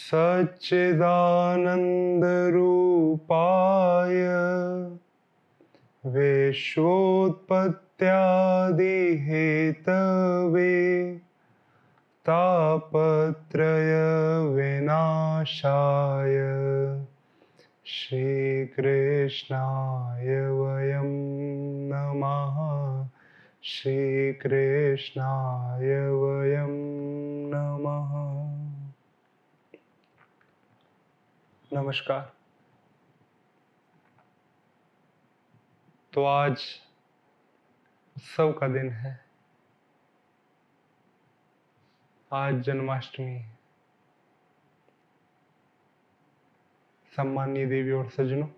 सच्चिदानन्दरूपाय विश्वोत्पत्त्यादिहेतवे तापत्रयविनाशाय श्रीकृष्णाय वयं नमः। श्रीकृष्णाय वयं नमः। नमस्कार। तो आज उत्सव का दिन है। आज जन्माष्टमी है। सम्मानीय देवी और सज्जनों,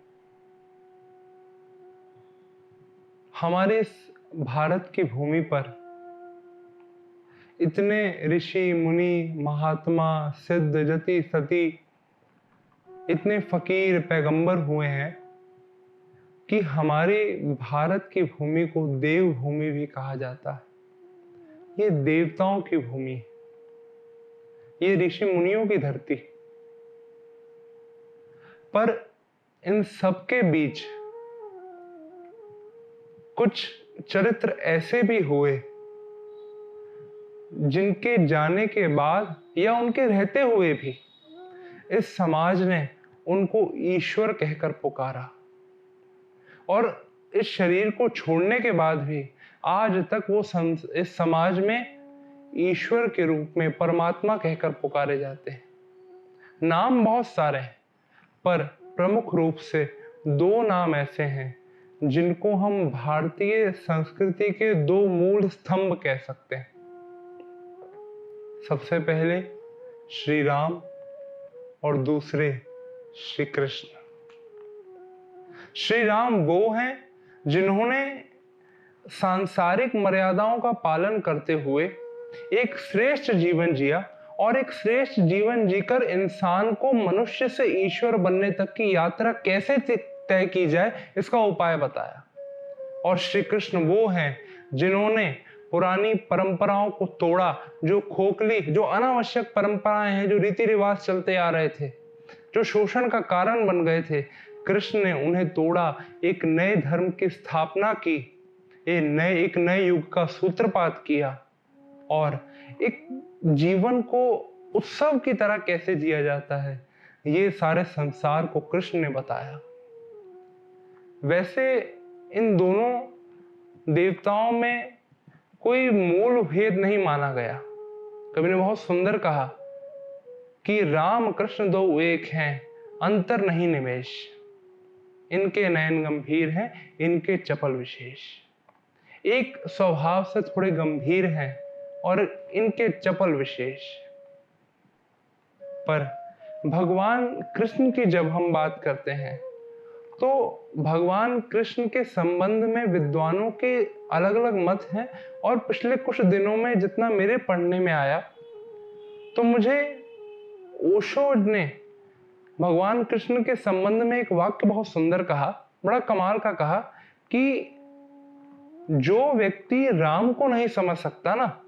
हमारे इस भारत की भूमि पर इतने ऋषि मुनि महात्मा सिद्ध जति सती, इतने फकीर पैगंबर हुए हैं कि हमारे भारत की भूमि को देव भूमि भी कहा जाता है। ये देवताओं की भूमि है, ये ऋषि मुनियों की धरती। पर इन सबके बीच कुछ चरित्र ऐसे भी हुए जिनके जाने के बाद या उनके रहते हुए भी इस समाज ने उनको ईश्वर कहकर पुकारा, और इस शरीर को छोड़ने के बाद भी आज तक वो इस समाज में ईश्वर के रूप में परमात्मा कहकर पुकारे जाते हैं। नाम बहुत सारे हैं, पर प्रमुख रूप से दो नाम ऐसे हैं जिनको हम भारतीय संस्कृति के दो मूल स्तंभ कह सकते हैं। सबसे पहले श्री राम और दूसरे श्री कृष्ण। श्री राम वो हैं जिन्होंने सांसारिक मर्यादाओं का पालन करते हुए एक श्रेष्ठ जीवन जिया, और एक श्रेष्ठ जीवन जीकर इंसान को मनुष्य से ईश्वर बनने तक की यात्रा कैसे तय की जाए इसका उपाय बताया। और श्री कृष्ण वो हैं जिन्होंने पुरानी परंपराओं को तोड़ा, जो खोखली, जो अनावश्यक परंपराएं हैं, जो रीति रिवाज चलते आ रहे थे, जो शोषण का कारण बन गए थे, कृष्ण ने उन्हें तोड़ा, एक नए धर्म की स्थापना की, एक नए युग का सूत्रपात किया, और एक जीवन को उत्सव की तरह कैसे जिया जाता है ये सारे संसार को कृष्ण ने बताया। वैसे इन दोनों देवताओं में कोई मूल भेद नहीं माना गया। कवि ने बहुत सुंदर कहा कि राम कृष्ण दो एक हैं, अंतर नहीं निमेष, इनके नयन गंभीर हैं, इनके चपल विशेष। एक स्वभाव से थोड़े गंभीर हैं और इनके चपल विशेष। पर भगवान कृष्ण की जब हम बात करते हैं तो भगवान कृष्ण के संबंध में विद्वानों के अलग अलग मत हैं, और पिछले कुछ दिनों में जितना मेरे पढ़ने में आया तो मुझे ओशो ने भगवान कृष्ण के संबंध में एक वाक्य बहुत सुंदर कहा, बड़ा कमाल का कहा कि जो व्यक्ति राम को नहीं समझ सकता ना,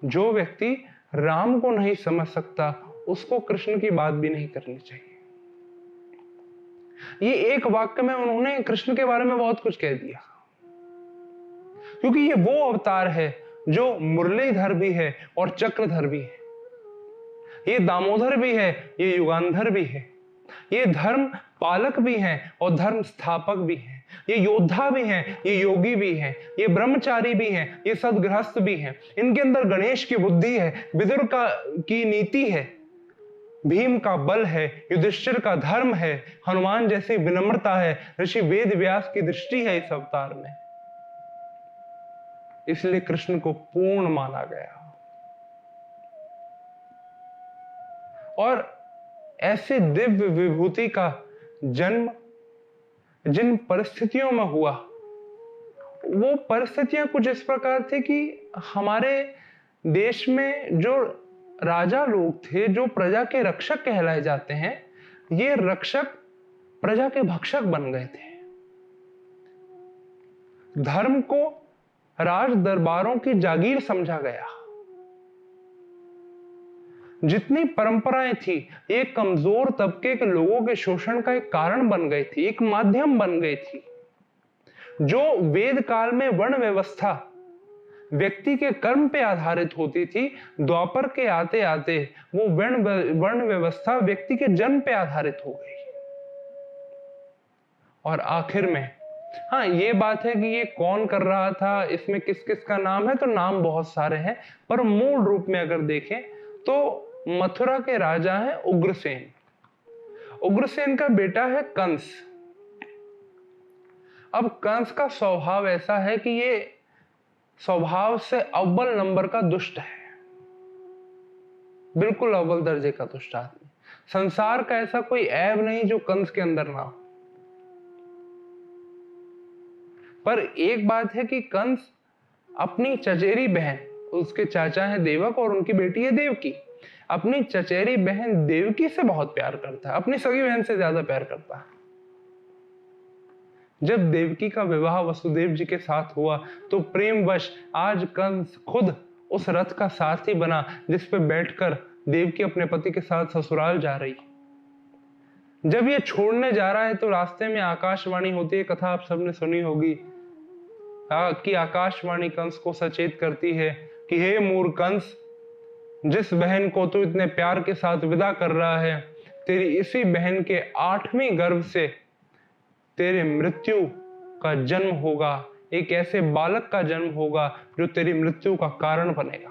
जो व्यक्ति राम को नहीं समझ सकता उसको कृष्ण की बात भी नहीं करनी चाहिए। ये एक वाक्य में उन्होंने कृष्ण के बारे में बहुत कुछ कह दिया, क्योंकि ये वो अवतार है जो मुरलीधर भी है और चक्रधर भी है, ये दामोदर भी है, ये युगांधर भी है, ये धर्म पालक भी हैं और धर्म स्थापक भी हैं, ये योद्धा भी हैं, ये योगी भी हैं, ये ब्रह्मचारी भी हैं, ये सदगृहस्थ भी हैं। इनके अंदर गणेश की बुद्धि है, विदुर की नीति है, भीम का बल है, युधिष्ठिर का धर्म है, हनुमान जैसी विनम्रता है, ऋषि वेद व्यास की दृष्टि है इस अवतार में। इसलिए कृष्ण को पूर्ण माना गया। और ऐसे दिव्य विभूति का जन्म जिन परिस्थितियों में हुआ, वो परिस्थितियां कुछ इस प्रकार थी कि हमारे देश में जो राजा लोग थे, जो प्रजा के रक्षक कहलाए जाते हैं, ये रक्षक प्रजा के भक्षक बन गए थे। धर्म को राज दरबारों की जागीर समझा गया। जितनी परंपराएं थी, एक कमजोर तबके के लोगों के शोषण का एक कारण बन गई थी, एक माध्यम बन गई थी। जो वेद काल में वर्ण व्यवस्था व्यक्ति के कर्म पे आधारित होती थी, द्वापर के आते आते वो वर्ण व्यवस्था व्यक्ति के जन्म पे आधारित हो गई। और आखिर में, हाँ, ये बात है कि ये कौन कर रहा था, इसमें किस किस का नाम है, तो नाम बहुत सारे हैं, पर मूल रूप में अगर देखें तो मथुरा के राजा हैं उग्रसेन। उग्रसेन का बेटा है कंस। अब कंस का स्वभाव ऐसा है कि ये स्वभाव से अव्वल नंबर का दुष्ट है, बिल्कुल अव्वल दर्जे का दुष्ट आदमी। संसार का ऐसा कोई ऐब नहीं जो कंस के अंदर ना हो। पर एक बात है कि कंस अपनी चचेरी बहन, उसके चाचा है देवक और उनकी बेटी है देवकी, अपनी चचेरी बहन देवकी से बहुत प्यार करता है, अपनी सगी बहन से ज्यादा प्यार करता है। जब देवकी का विवाह वसुदेव जी के साथ हुआ तो प्रेमवश आज कंस खुद उस रथ का सारथी बना जिस पे बैठकर देवकी अपने पति के साथ ससुराल जा रही। जब ये छोड़ने जा रहा है तो रास्ते में आकाशवाणी होती है, कथा आप सबने सुनी होगी कि आकाशवाणी कंस को सचेत करती है कि हे मूर्ख कंस, जिस बहन को तू इतने प्यार के साथ विदा कर रहा है, तेरी इसी बहन के 8वें गर्भ से तेरे मृत्यु का जन्म होगा, एक ऐसे बालक का जन्म होगा जो तेरी मृत्यु का कारण बनेगा।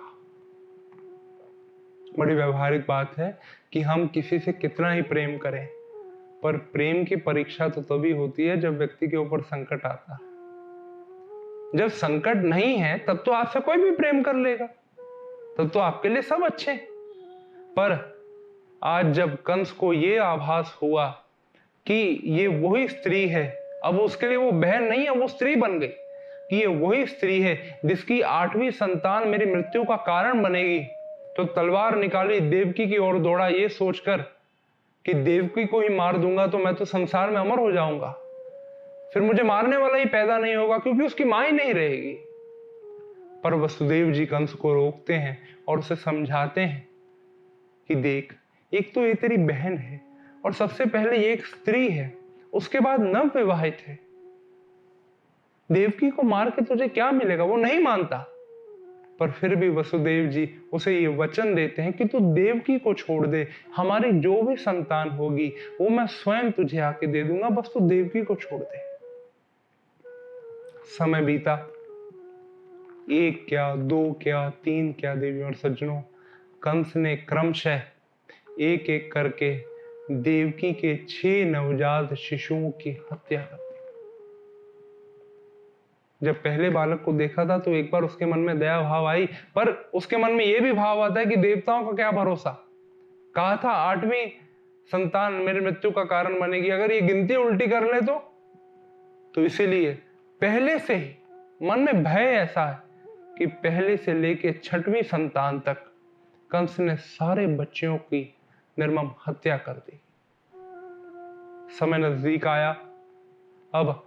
बड़ी व्यवहारिक बात है कि हम किसी से कितना ही प्रेम करें, पर प्रेम की परीक्षा तो तभी होती है जब व्यक्ति के ऊपर संकट आता है। जब संकट नहीं है तब तो आपसे कोई भी प्रेम कर लेगा, तब तो आपके लिए सब अच्छे। पर आज जब कंस को ये आभास हुआ कि ये वही स्त्री है, अब उसके लिए वो बहन नहीं है, वो स्त्री बन गई, कि ये वही स्त्री है जिसकी 8वीं संतान मेरी मृत्यु का कारण बनेगी, तो तलवार निकाली, देवकी की ओर दौड़ा, ये सोचकर कि देवकी को ही मार दूंगा तो मैं तो संसार में अमर हो जाऊंगा, फिर मुझे मारने वाला ही पैदा नहीं होगा क्योंकि उसकी मां ही नहीं रहेगी। पर वसुदेव जी कंस को रोकते हैं और उसे समझाते हैं कि देख, एक तो ये तेरी बहन है और सबसे पहले ये एक स्त्री है, उसके बाद नव विवाहित है, देवकी को मार के तुझे क्या मिलेगा। वो नहीं मानता, पर फिर भी वसुदेव जी उसे ये वचन देते हैं कि तू देवकी को छोड़ दे, हमारी जो भी संतान होगी वो मैं स्वयं तुझे आके दे दूंगा, बस तू देवकी को छोड़ दे। समय बीता, 1 क्या 2 क्या 3 क्या देवी और सज्जनों, कंस ने क्रमशः एक एक करके देवकी के 6 नवजात शिशुओं की हत्या कर दी। जब पहले बालक को देखा था तो एक बार उसके मन में दया भाव आई, पर उसके मन में यह भी भाव आता है कि देवताओं का क्या भरोसा, कहा था 8वीं संतान मेरी मृत्यु का कारण बनेगी, अगर ये गिनती उल्टी कर ले तो इसीलिए पहले से ही मन में भय ऐसा है कि पहले से लेके 6वीं संतान तक कंस ने सारे बच्चों की निर्मम हत्या कर दी। समय नजदीक आया, अब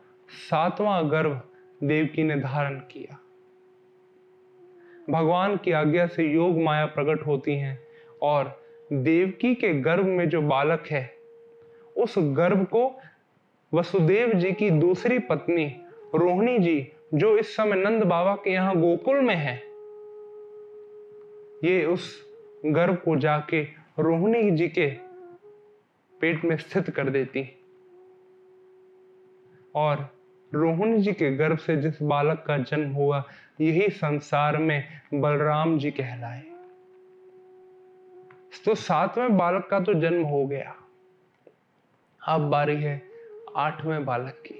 7वां गर्भ देवकी ने धारण किया। भगवान की आज्ञा से योग माया प्रकट होती हैं और देवकी के गर्भ में जो बालक है उस गर्भ को वसुदेव जी की दूसरी पत्नी रोहिणी जी, जो इस समय नंद बाबा के यहां गोकुल में है, ये उस गर्भ को जाके रोहिणी जी के पेट में स्थित कर देती और रोहिणी जी के गर्भ से जिस बालक का जन्म हुआ यही संसार में बलराम जी कहलाए। तो 7वें बालक का तो जन्म हो गया, अब बारी है 8वें बालक की।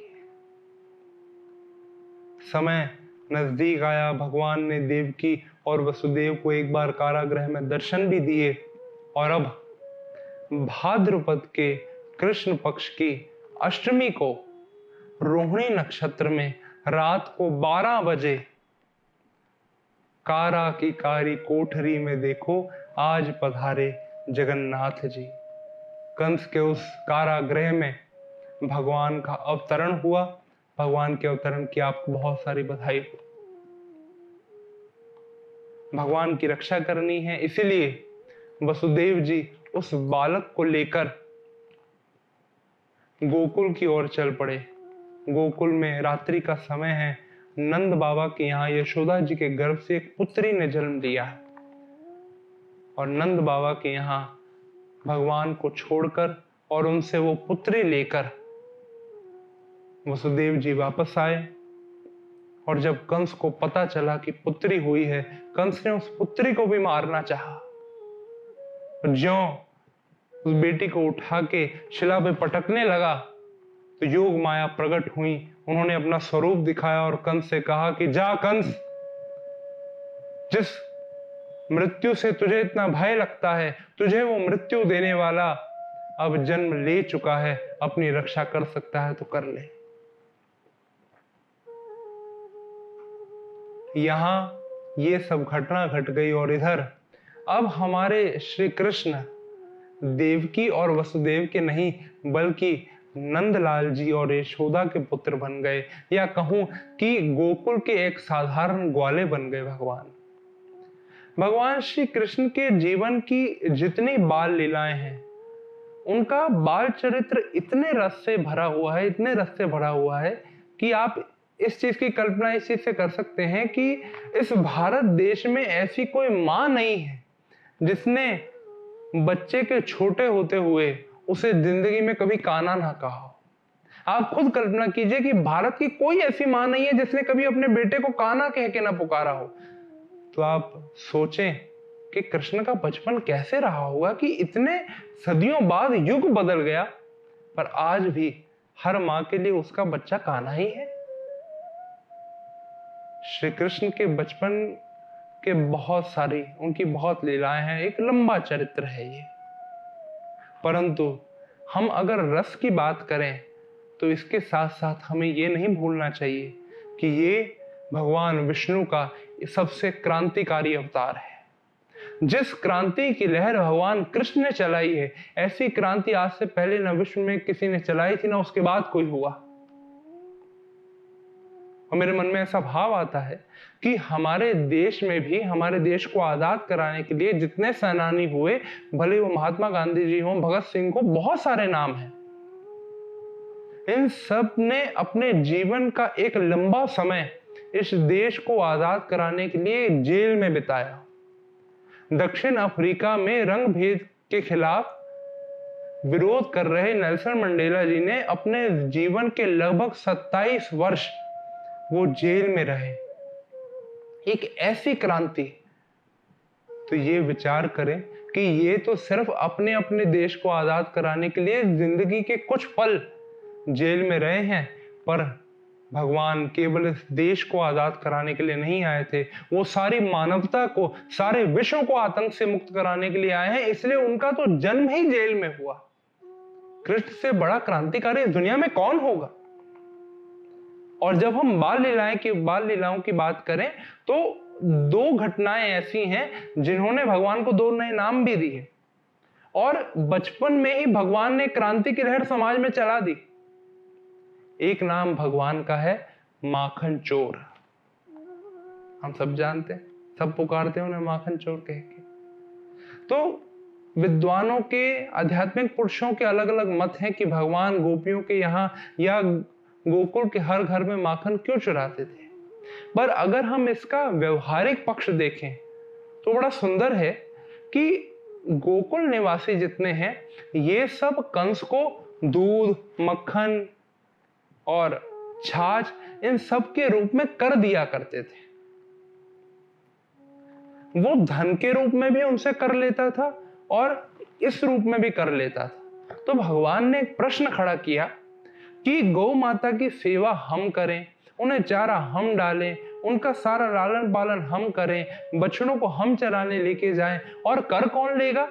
समय नजदीक आया, भगवान ने देवकी और वसुदेव को एक बार कारागृह में दर्शन भी दिए और अब भाद्रपद के कृष्ण पक्ष की अष्टमी को रोहिणी नक्षत्र में रात को 12 बजे कारा की कारी कोठरी में देखो आज पधारे जगन्नाथ जी। कंस के उस कारागृह में भगवान का अवतरण हुआ। भगवान के अवतरण की आपको बहुत सारी बधाई हो। भगवान की रक्षा करनी है, इसीलिए वसुदेव जी उस बालक को लेकर गोकुल की ओर चल पड़े। गोकुल में रात्रि का समय है। नंद बाबा के यहाँ यशोदा जी के गर्भ से एक पुत्री ने जन्म लिया है और नंद बाबा के यहाँ भगवान को छोड़कर और उनसे वो पुत्री लेकर वसुदेव जी वापस आए। और जब कंस को पता चला कि पुत्री हुई है, कंस ने उस पुत्री को भी मारना चाहा। ज्यों उस बेटी को उठा के शिला पे पटकने लगा तो योग माया प्रकट हुई। उन्होंने अपना स्वरूप दिखाया और कंस से कहा कि जा कंस, जिस मृत्यु से तुझे इतना भय लगता है, तुझे वो मृत्यु देने वाला अब जन्म ले चुका है, अपनी रक्षा कर सकता है तो कर ले। यहां ये सब घटना घट गई और इधर अब हमारे श्री कृष्ण देवकी और वसुदेव के नहीं बल्कि नंदलाल जी और यशोदा के पुत्र बन गए, या कहूं कि गोकुल के एक साधारण ग्वाले बन गए। भगवान श्री कृष्ण के जीवन की जितनी बाल लीलाएं हैं, उनका बाल चरित्र इतने रस से भरा हुआ है, इतने रस से भरा हुआ है कि आप इस चीज की कल्पना इस चीज से कर सकते हैं कि इस भारत देश में ऐसी कोई मां नहीं है जिसने बच्चे के छोटे होते हुए उसे जिंदगी में कभी काना ना कहा हो। आप खुद कल्पना कीजिए कि भारत की कोई ऐसी मां नहीं है जिसने कभी अपने बेटे को काना कह के ना पुकारा हो। तो आप सोचें कि कृष्ण का बचपन कैसे रहा होगा कि इतने सदियों बाद युग बदल गया पर आज भी हर मां के लिए उसका बच्चा काना ही है। श्री कृष्ण के बचपन के उनकी बहुत लीलाएं हैं, एक लंबा चरित्र है ये। परंतु हम अगर रस की बात करें तो इसके साथ साथ हमें ये नहीं भूलना चाहिए कि ये भगवान विष्णु का सबसे क्रांतिकारी अवतार है। जिस क्रांति की लहर भगवान कृष्ण ने चलाई है, ऐसी क्रांति आज से पहले न विश्व में किसी ने चलाई थी, ना उसके बाद कोई हुआ। और मेरे मन में ऐसा भाव आता है कि हमारे देश में भी हमारे देश को आजाद कराने के लिए जितने सेनानी हुए, भले वो महात्मा गांधी जी हो, भगत सिंह हो, बहुत सारे नाम हैं, इन सब ने अपने जीवन का एक लंबा समय इस देश को आजाद कराने के लिए जेल में बिताया। दक्षिण अफ्रीका में रंग भेद के खिलाफ विरोध कर रहे नेल्सन मंडेला जी ने अपने जीवन के लगभग 27 वर्ष वो जेल में रहे। एक ऐसी क्रांति, तो ये विचार करें कि ये तो सिर्फ अपने अपने देश को आजाद कराने के लिए जिंदगी के कुछ पल जेल में रहे हैं, पर भगवान केवल इस देश को आजाद कराने के लिए नहीं आए थे, वो सारी मानवता को, सारे विश्व को आतंक से मुक्त कराने के लिए आए हैं। इसलिए उनका तो जन्म ही जेल में हुआ। कृष्ण से बड़ा क्रांतिकारी इस दुनिया में कौन होगा। और जब हम बाल लीलाओं की बात करें तो 2 घटनाएं ऐसी हैं जिन्होंने भगवान को 2 नए नाम भी दिए और बचपन में ही भगवान ने क्रांति की लहर समाज में चला दी। एक नाम भगवान का है माखन चोर। हम सब जानते हैं, सब पुकारते हैं उन्हें माखन चोर कह के। तो विद्वानों के, आध्यात्मिक पुरुषों के अलग अलग मत हैं कि भगवान गोपियों के यहाँ या गोकुल के हर घर में माखन क्यों चुराते थे। पर अगर हम इसका व्यवहारिक पक्ष देखें तो बड़ा सुंदर है कि गोकुल निवासी जितने हैं, ये सब कंस को दूध, मक्खन और छाछ इन सब के रूप में कर दिया करते थे। वो धन के रूप में भी उनसे कर लेता था और इस रूप में भी कर लेता था। तो भगवान ने एक प्रश्न खड़ा किया कि गौ माता की सेवा हम करें, उन्हें चारा हम डालें, उनका सारा लालन पालन हम करें, बछड़ों को हम चराने लेके जाएं, और कर कौन लेगा?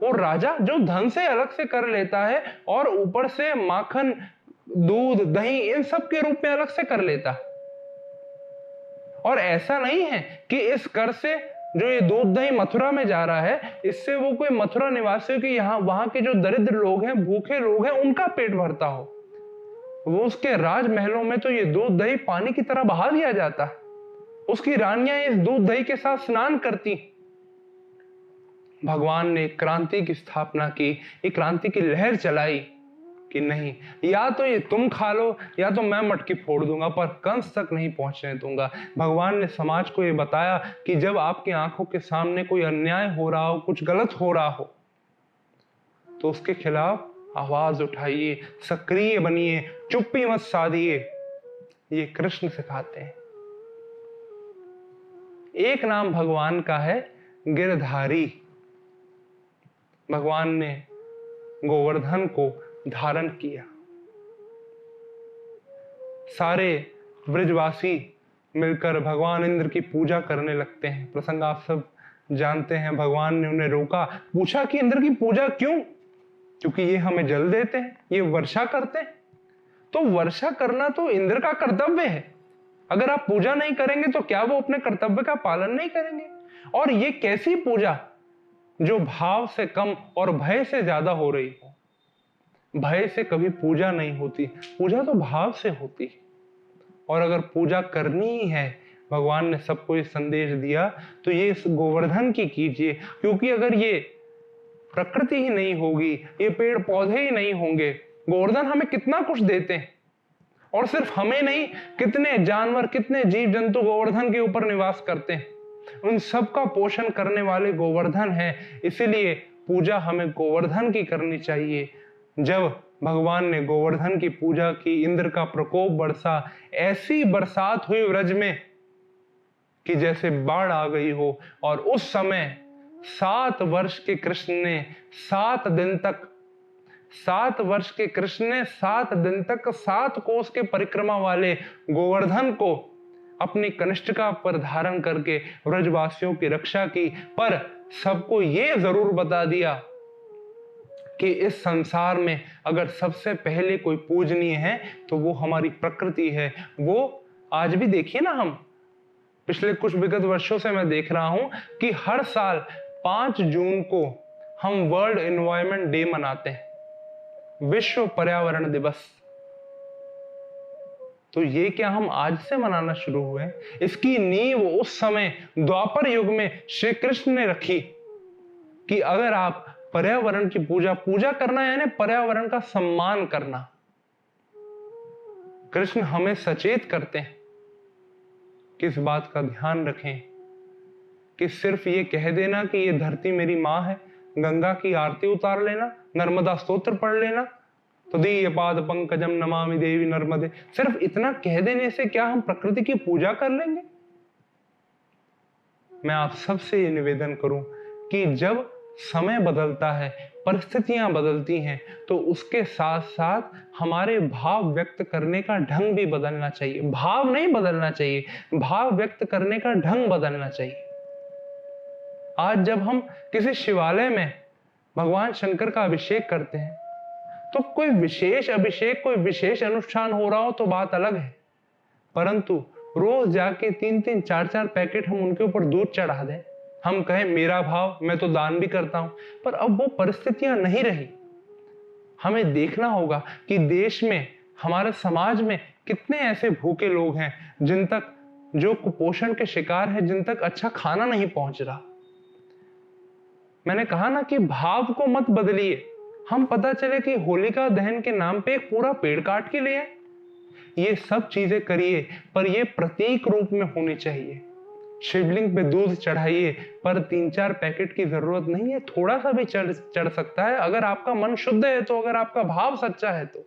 वो राजा जो धन से अलग से कर लेता है और ऊपर से माखन, दूध, दही इन सब के रूप में अलग से कर लेता। और ऐसा नहीं है कि इस कर से जो ये दूध दही मथुरा में जा रहा है, इससे वो कोई मथुरा निवासियों की, यहाँ वहां के जो दरिद्र लोग हैं, भूखे लोग हैं, उनका पेट भरता हो। वो उसके राजमहलों में तो ये दूध दही पानी की तरह बहा दिया जाता। उसकी रानियां इस दूध दही के साथ स्नान करती। भगवान ने क्रांति की स्थापना की, एक क्रांति की लहर चलाई कि नहीं, या तो ये तुम खा लो या तो मैं मटकी फोड़ दूंगा, पर कंस तक नहीं पहुंचने दूंगा। भगवान ने समाज को ये बताया कि जब आपकी आंखों के सामने कोई अन्याय हो रहा हो, कुछ गलत हो रहा हो, तो उसके खिलाफ आवाज उठाइए, सक्रिय बनिए, चुप्पी मत साधिए। ये कृष्ण सिखाते हैं। एक नाम भगवान का है गिरधारी। भगवान ने गोवर्धन को धारण किया। सारे ब्रजवासी मिलकर भगवान इंद्र की पूजा करने लगते हैं। प्रसंग आप सब जानते हैं। भगवान ने उन्हें रोका, पूछा कि इंद्र की पूजा क्यों? क्योंकि ये हमें जल देते हैं, ये वर्षा करते हैं। तो वर्षा करना तो इंद्र का कर्तव्य है। अगर आप पूजा नहीं करेंगे तो क्या वो अपने कर्तव्य का पालन नहीं करेंगे? और ये कैसी पूजा जो भाव से कम और भय से ज्यादा हो रही हो? भय से कभी पूजा नहीं होती, पूजा तो भाव से होती है। और अगर पूजा करनी ही है, भगवान ने सबको ये संदेश दिया, तो ये इस गोवर्धन की कीजिए। क्योंकि अगर ये प्रकृति ही नहीं होगी, ये पेड़ पौधे ही नहीं होंगे, गोवर्धन हमें कितना कुछ देते हैं। और सिर्फ हमें नहीं, कितने जानवर, कितने जीव जंतु गोवर्धन के ऊपर निवास करते हैं। उन सब का पोषण करने वाले गोवर्धन हैं। इसीलिए पूजा हमें गोवर्धन की करनी चाहिए। जब भगवान ने गोवर्धन की पूजा की, इंद्र का प्रकोप बरसा, ऐसी बरसात हुई व्रज में कि जैसे बाढ़ आ गई हो। और उस समय 7 वर्ष के कृष्ण ने 7 दिन तक 7 कोस के परिक्रमा वाले गोवर्धन को अपनी कनिष्ठिका पर धारण करके व्रजवासियों की रक्षा की। पर सबको ये जरूर बता दिया कि इस संसार में अगर सबसे पहले कोई पूजनीय है तो वो हमारी प्रकृति है। वो आज भी देखिए ना, हम पिछले कुछ विगत वर्षों से मैं देख रहा हूं कि हर साल 5 जून को हम वर्ल्ड एनवायरनमेंट डे मनाते हैं, विश्व पर्यावरण दिवस। तो ये क्या हम आज से मनाना शुरू हुए? इसकी नींव उस समय द्वापर युग में श्री कृष्ण ने रखी कि अगर आप पर्यावरण की पूजा करना यानी पर्यावरण का सम्मान करना। कृष्ण हमें सचेत करते हैं कि इस बात का ध्यान रखें कि सिर्फ ये कह देना कि ये धरती मेरी मां है, गंगा की आरती उतार लेना, नर्मदा स्तोत्र पढ़ लेना, तो दीय पाद पंकजम नमामि देवी नर्मदे, सिर्फ इतना कह देने से क्या हम प्रकृति की पूजा कर लेंगे? मैं आप सबसे ये निवेदन करूं कि जब समय बदलता है, परिस्थितियां बदलती हैं, तो उसके साथ साथ हमारे भाव व्यक्त करने का ढंग भी बदलना चाहिए। भाव नहीं बदलना चाहिए, भाव व्यक्त करने का ढंग बदलना चाहिए। आज जब हम किसी शिवालय में भगवान शंकर का अभिषेक करते हैं, तो कोई विशेष अभिषेक, कोई विशेष अनुष्ठान हो रहा हो तो बात अलग है, परंतु रोज जाके 3-3, 4-4 पैकेट हम उनके ऊपर दूध चढ़ा दें, हम कहें मेरा भाव, मैं तो दान भी करता हूं, पर अब वो परिस्थितियां नहीं रही। हमें देखना होगा कि देश में, हमारे समाज में कितने ऐसे भूखे लोग हैं जिन तक, जो कुपोषण के शिकार हैं, जिन तक अच्छा खाना नहीं पहुंच रहा। मैंने कहा ना कि भाव को मत बदलिए। हम पता चले कि होलिका दहन के नाम पे एक पूरा पेड़ काट के ले आए, ये सब चीजें करिए, पर ये प्रतीक रूप में होनी चाहिए। शिवलिंग पे दूध चढ़ाइए, पर 3-4 पैकेट की जरूरत नहीं है, थोड़ा सा भी चढ़ सकता है। अगर आपका मन शुद्ध है तो, अगर आपका भाव सच्चा है तो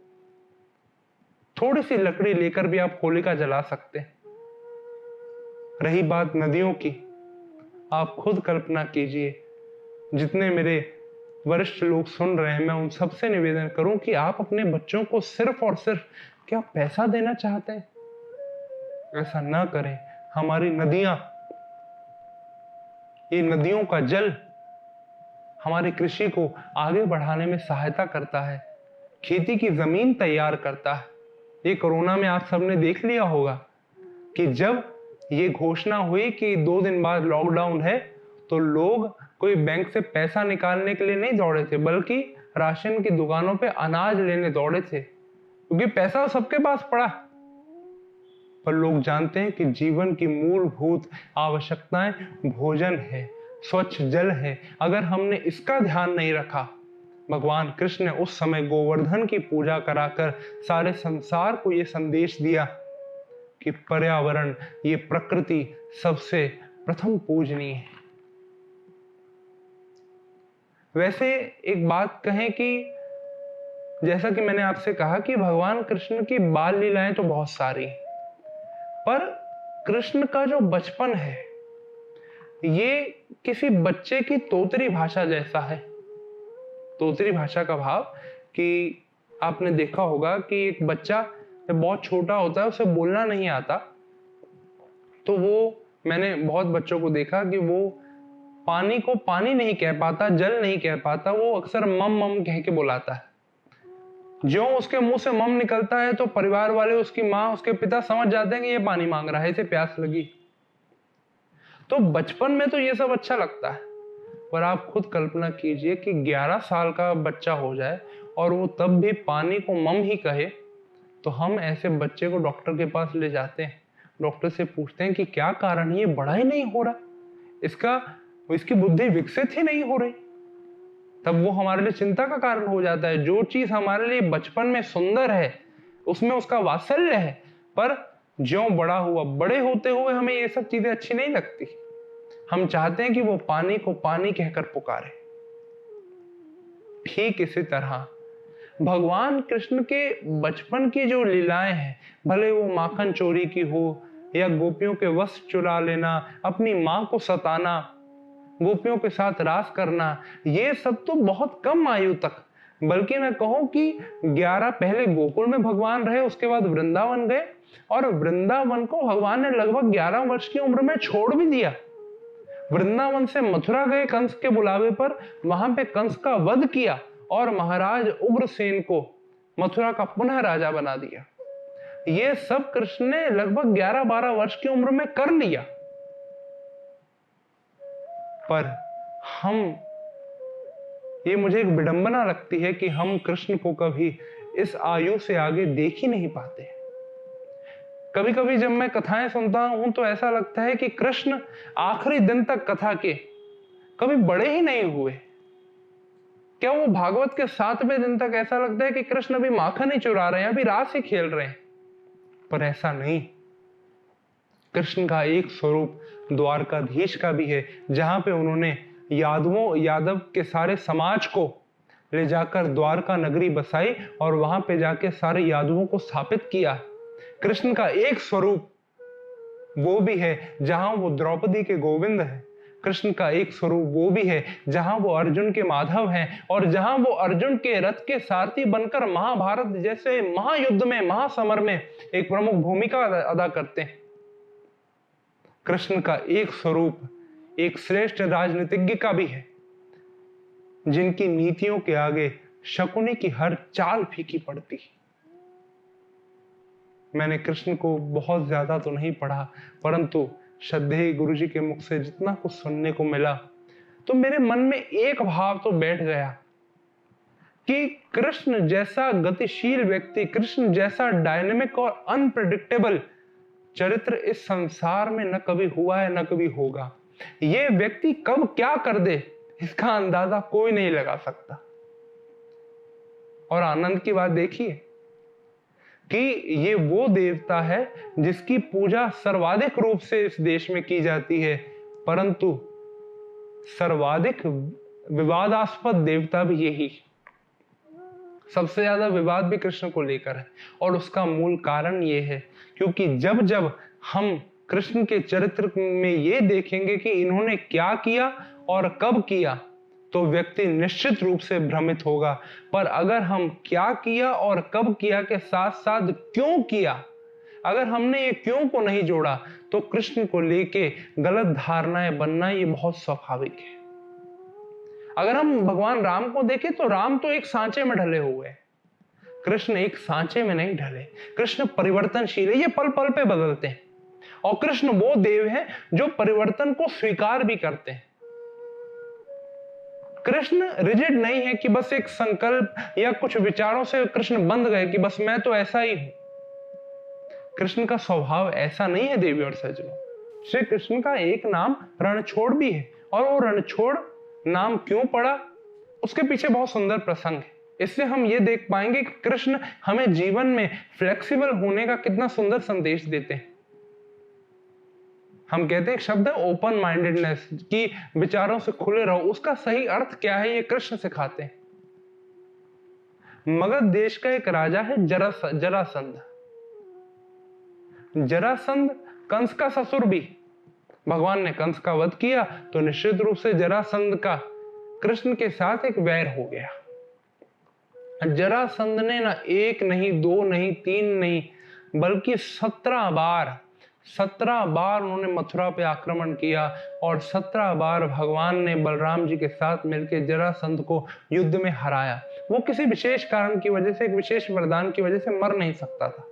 थोड़ी सी लकड़ी लेकर भी आप होलिका जला सकते हैं। रही बात नदियों की, आप खुद कल्पना कीजिए। जितने मेरे वरिष्ठ लोग सुन रहे हैं, मैं उन सबसे निवेदन करूं कि आप अपने बच्चों को सिर्फ और सिर्फ क्या पैसा देना चाहते हैं? ऐसा ना करें। हमारी नदियां, ये नदियों का जल हमारी कृषि को आगे बढ़ाने में सहायता करता है, खेती की जमीन तैयार करता है। ये कोरोना में आप सबने देख लिया होगा कि जब ये घोषणा हुई कि 2 दिन बाद लॉकडाउन है, तो लोग कोई बैंक से पैसा निकालने के लिए नहीं दौड़े थे, बल्कि राशन की दुकानों पे अनाज लेने दौड़े थे, क्योंकि पैसा सबके पास पड़ा। पर लोग जानते हैं कि जीवन की मूलभूत आवश्यकताएं भोजन है, स्वच्छ जल है, अगर हमने इसका ध्यान नहीं रखा, भगवान कृष्ण ने उस समय गोवर्धन की पूजा कराकर सारे संसार को यह संदेश दिया कि पर्यावरण, ये प्रकृति सबसे प्रथम पूजनीय है। वैसे एक बात कहें कि जैसा कि मैंने आपसे कहा कि भगवान कृष्ण की बाल लीलाएं तो बहुत सारी, पर कृष्ण का जो बचपन है ये किसी बच्चे की तोतरी भाषा जैसा है। तोतरी भाषा का भाव कि आपने देखा होगा कि एक बच्चा जब बहुत छोटा होता है, उसे बोलना नहीं आता, तो मैंने बहुत बच्चों को देखा कि वो पानी को पानी नहीं कह पाता, जल नहीं कह पाता, वो अक्सर मम मम कह के बुलाता है। जो उसके मुंह से मम निकलता है तो परिवार वाले, उसकी माँ, उसके पिता समझ जाते हैं कि ये पानी मांग रहा है, इसे प्यास लगी। तो बचपन में तो ये सब अच्छा लगता है, पर आप खुद कल्पना कीजिए कि 11 साल का बच्चा हो जाए और वो तब भी पानी को मम ही कहे, तो हम ऐसे बच्चे को डॉक्टर के पास ले जाते हैं, डॉक्टर से पूछते हैं कि क्या कारण है, ये बड़ा ही नहीं हो रहा, इसकी बुद्धि विकसित ही नहीं हो रही। तब वो हमारे लिए चिंता का कारण हो जाता है। जो चीज हमारे लिए बचपन में सुंदर है, उसमें उसका वात्सल्य है, पर ज्यों बड़ा हुआ, बड़े होते हुए हमें ये सब चीजें अच्छी नहीं लगती। हम चाहते हैं कि वो पानी को पानी कहकर पुकारे। ठीक इसी तरह भगवान कृष्ण के बचपन की जो लीलाएं हैं, भले वो माखन चोरी की हो या गोपियों के वस्त्र चुरा लेना, अपनी मां को सताना, गोपियों के साथ रास करना, ये सब तो बहुत कम आयु तक, बल्कि मैं कहूं कि 11 पहले गोकुल में भगवान रहे, उसके बाद वृंदावन गए, और वृंदावन को भगवान ने लगभग 11 वर्ष की उम्र में छोड़ भी दिया। वृंदावन से मथुरा गए कंस के बुलावे पर, वहां पे कंस का वध किया और महाराज उग्रसेन को मथुरा का पुनः राजा बना दिया। ये सब कृष्ण ने लगभग 11-12 वर्ष की उम्र में कर लिया। पर ये मुझे एक विडंबना लगती है कि हम कृष्ण को कभी इस आयु से आगे देख ही नहीं पाते। कभी कभी जब मैं कथाएं सुनता हूं तो ऐसा लगता है कि कृष्ण आखिरी दिन तक कथा के कभी बड़े ही नहीं हुए। क्या वो भागवत के 7वें दिन तक ऐसा लगता है कि कृष्ण अभी माखन ही चुरा रहे हैं, अभी रास ही खेल रहे हैं, पर ऐसा नहीं। कृष्ण का एक स्वरूप द्वारकाधीश का भी है, जहां पे उन्होंने यादव के सारे समाज को ले जाकर द्वारका नगरी बसाई और वहां पे जाके सारे यादवों को स्थापित किया। कृष्ण का एक स्वरूप वो भी है जहां वो द्रौपदी के गोविंद है। कृष्ण का एक स्वरूप वो भी है जहां वो अर्जुन के माधव हैं और जहां वो अर्जुन के रथ के सारथी बनकर महाभारत जैसे महायुद्ध में, महासमर में एक प्रमुख भूमिका अदा करते हैं। कृष्ण का एक स्वरूप एक श्रेष्ठ राजनीतिज्ञ का भी है, जिनकी नीतियों के आगे शकुनी की हर चाल फीकी पड़ती। मैंने कृष्ण को बहुत ज्यादा तो नहीं पढ़ा, परंतु श्रद्धेय गुरु जी के मुख से जितना कुछ सुनने को मिला, तो मेरे मन में एक भाव तो बैठ गया कि कृष्ण जैसा गतिशील व्यक्ति, कृष्ण जैसा डायनेमिक और अनप्रेडिक्टेबल चरित्र इस संसार में न कभी हुआ है न कभी होगा। ये व्यक्ति कब क्या कर दे इसका अंदाजा कोई नहीं लगा सकता। और आनंद की बात देखिए कि ये वो देवता है जिसकी पूजा सर्वाधिक रूप से इस देश में की जाती है, परंतु सर्वाधिक विवादास्पद देवता भी यही। सबसे ज्यादा विवाद भी कृष्ण को लेकर है, और उसका मूल कारण ये है क्योंकि जब जब हम कृष्ण के चरित्र में ये देखेंगे कि इन्होंने क्या किया और कब किया, तो व्यक्ति निश्चित रूप से भ्रमित होगा। पर अगर हम क्या किया और कब किया के साथ साथ क्यों किया, अगर हमने ये क्यों को नहीं जोड़ा, तो कृष्ण को लेके गलत धारणाएं बनना ये बहुत स्वाभाविक है। अगर हम भगवान राम को देखें तो राम तो एक सांचे में ढले हुए हैं, कृष्ण एक सांचे में नहीं ढले। कृष्ण परिवर्तनशील है, ये पल पल पे बदलते हैं, और कृष्ण वो देव है जो परिवर्तन को स्वीकार भी करते हैं। कृष्ण रिजिड नहीं है कि बस एक संकल्प या कुछ विचारों से कृष्ण बंध गए कि बस मैं तो ऐसा ही हूं। कृष्ण का स्वभाव ऐसा नहीं है। देवी और सज्जनों, श्री कृष्ण का एक नाम रणछोड़ भी है, और वो रणछोड़ नाम क्यों पड़ा, उसके पीछे बहुत सुंदर प्रसंग है। इससे हम ये देख पाएंगे कि कृष्ण हमें जीवन में फ्लेक्सिबल होने का कितना सुंदर संदेश देते हैं। हम कहते हैं एक शब्द है ओपन माइंडेडनेस, कि विचारों से खुले रहो। उसका सही अर्थ क्या है ये कृष्ण सिखाते हैं। मगध देश का एक राजा है जरासंध। जरासंध कंस का ससुर भी। भगवान ने कंस का वध किया तो निश्चित रूप से जरासंध का कृष्ण के साथ एक वैर हो गया। जरासंध ने ना एक नहीं, दो नहीं, तीन नहीं, बल्कि 17 बार उन्होंने मथुरा पे आक्रमण किया और 17 बार भगवान ने बलराम जी के साथ मिलकर जरासंध को युद्ध में हराया। वो किसी विशेष कारण की वजह से, एक विशेष वरदान की वजह से मर नहीं सकता था,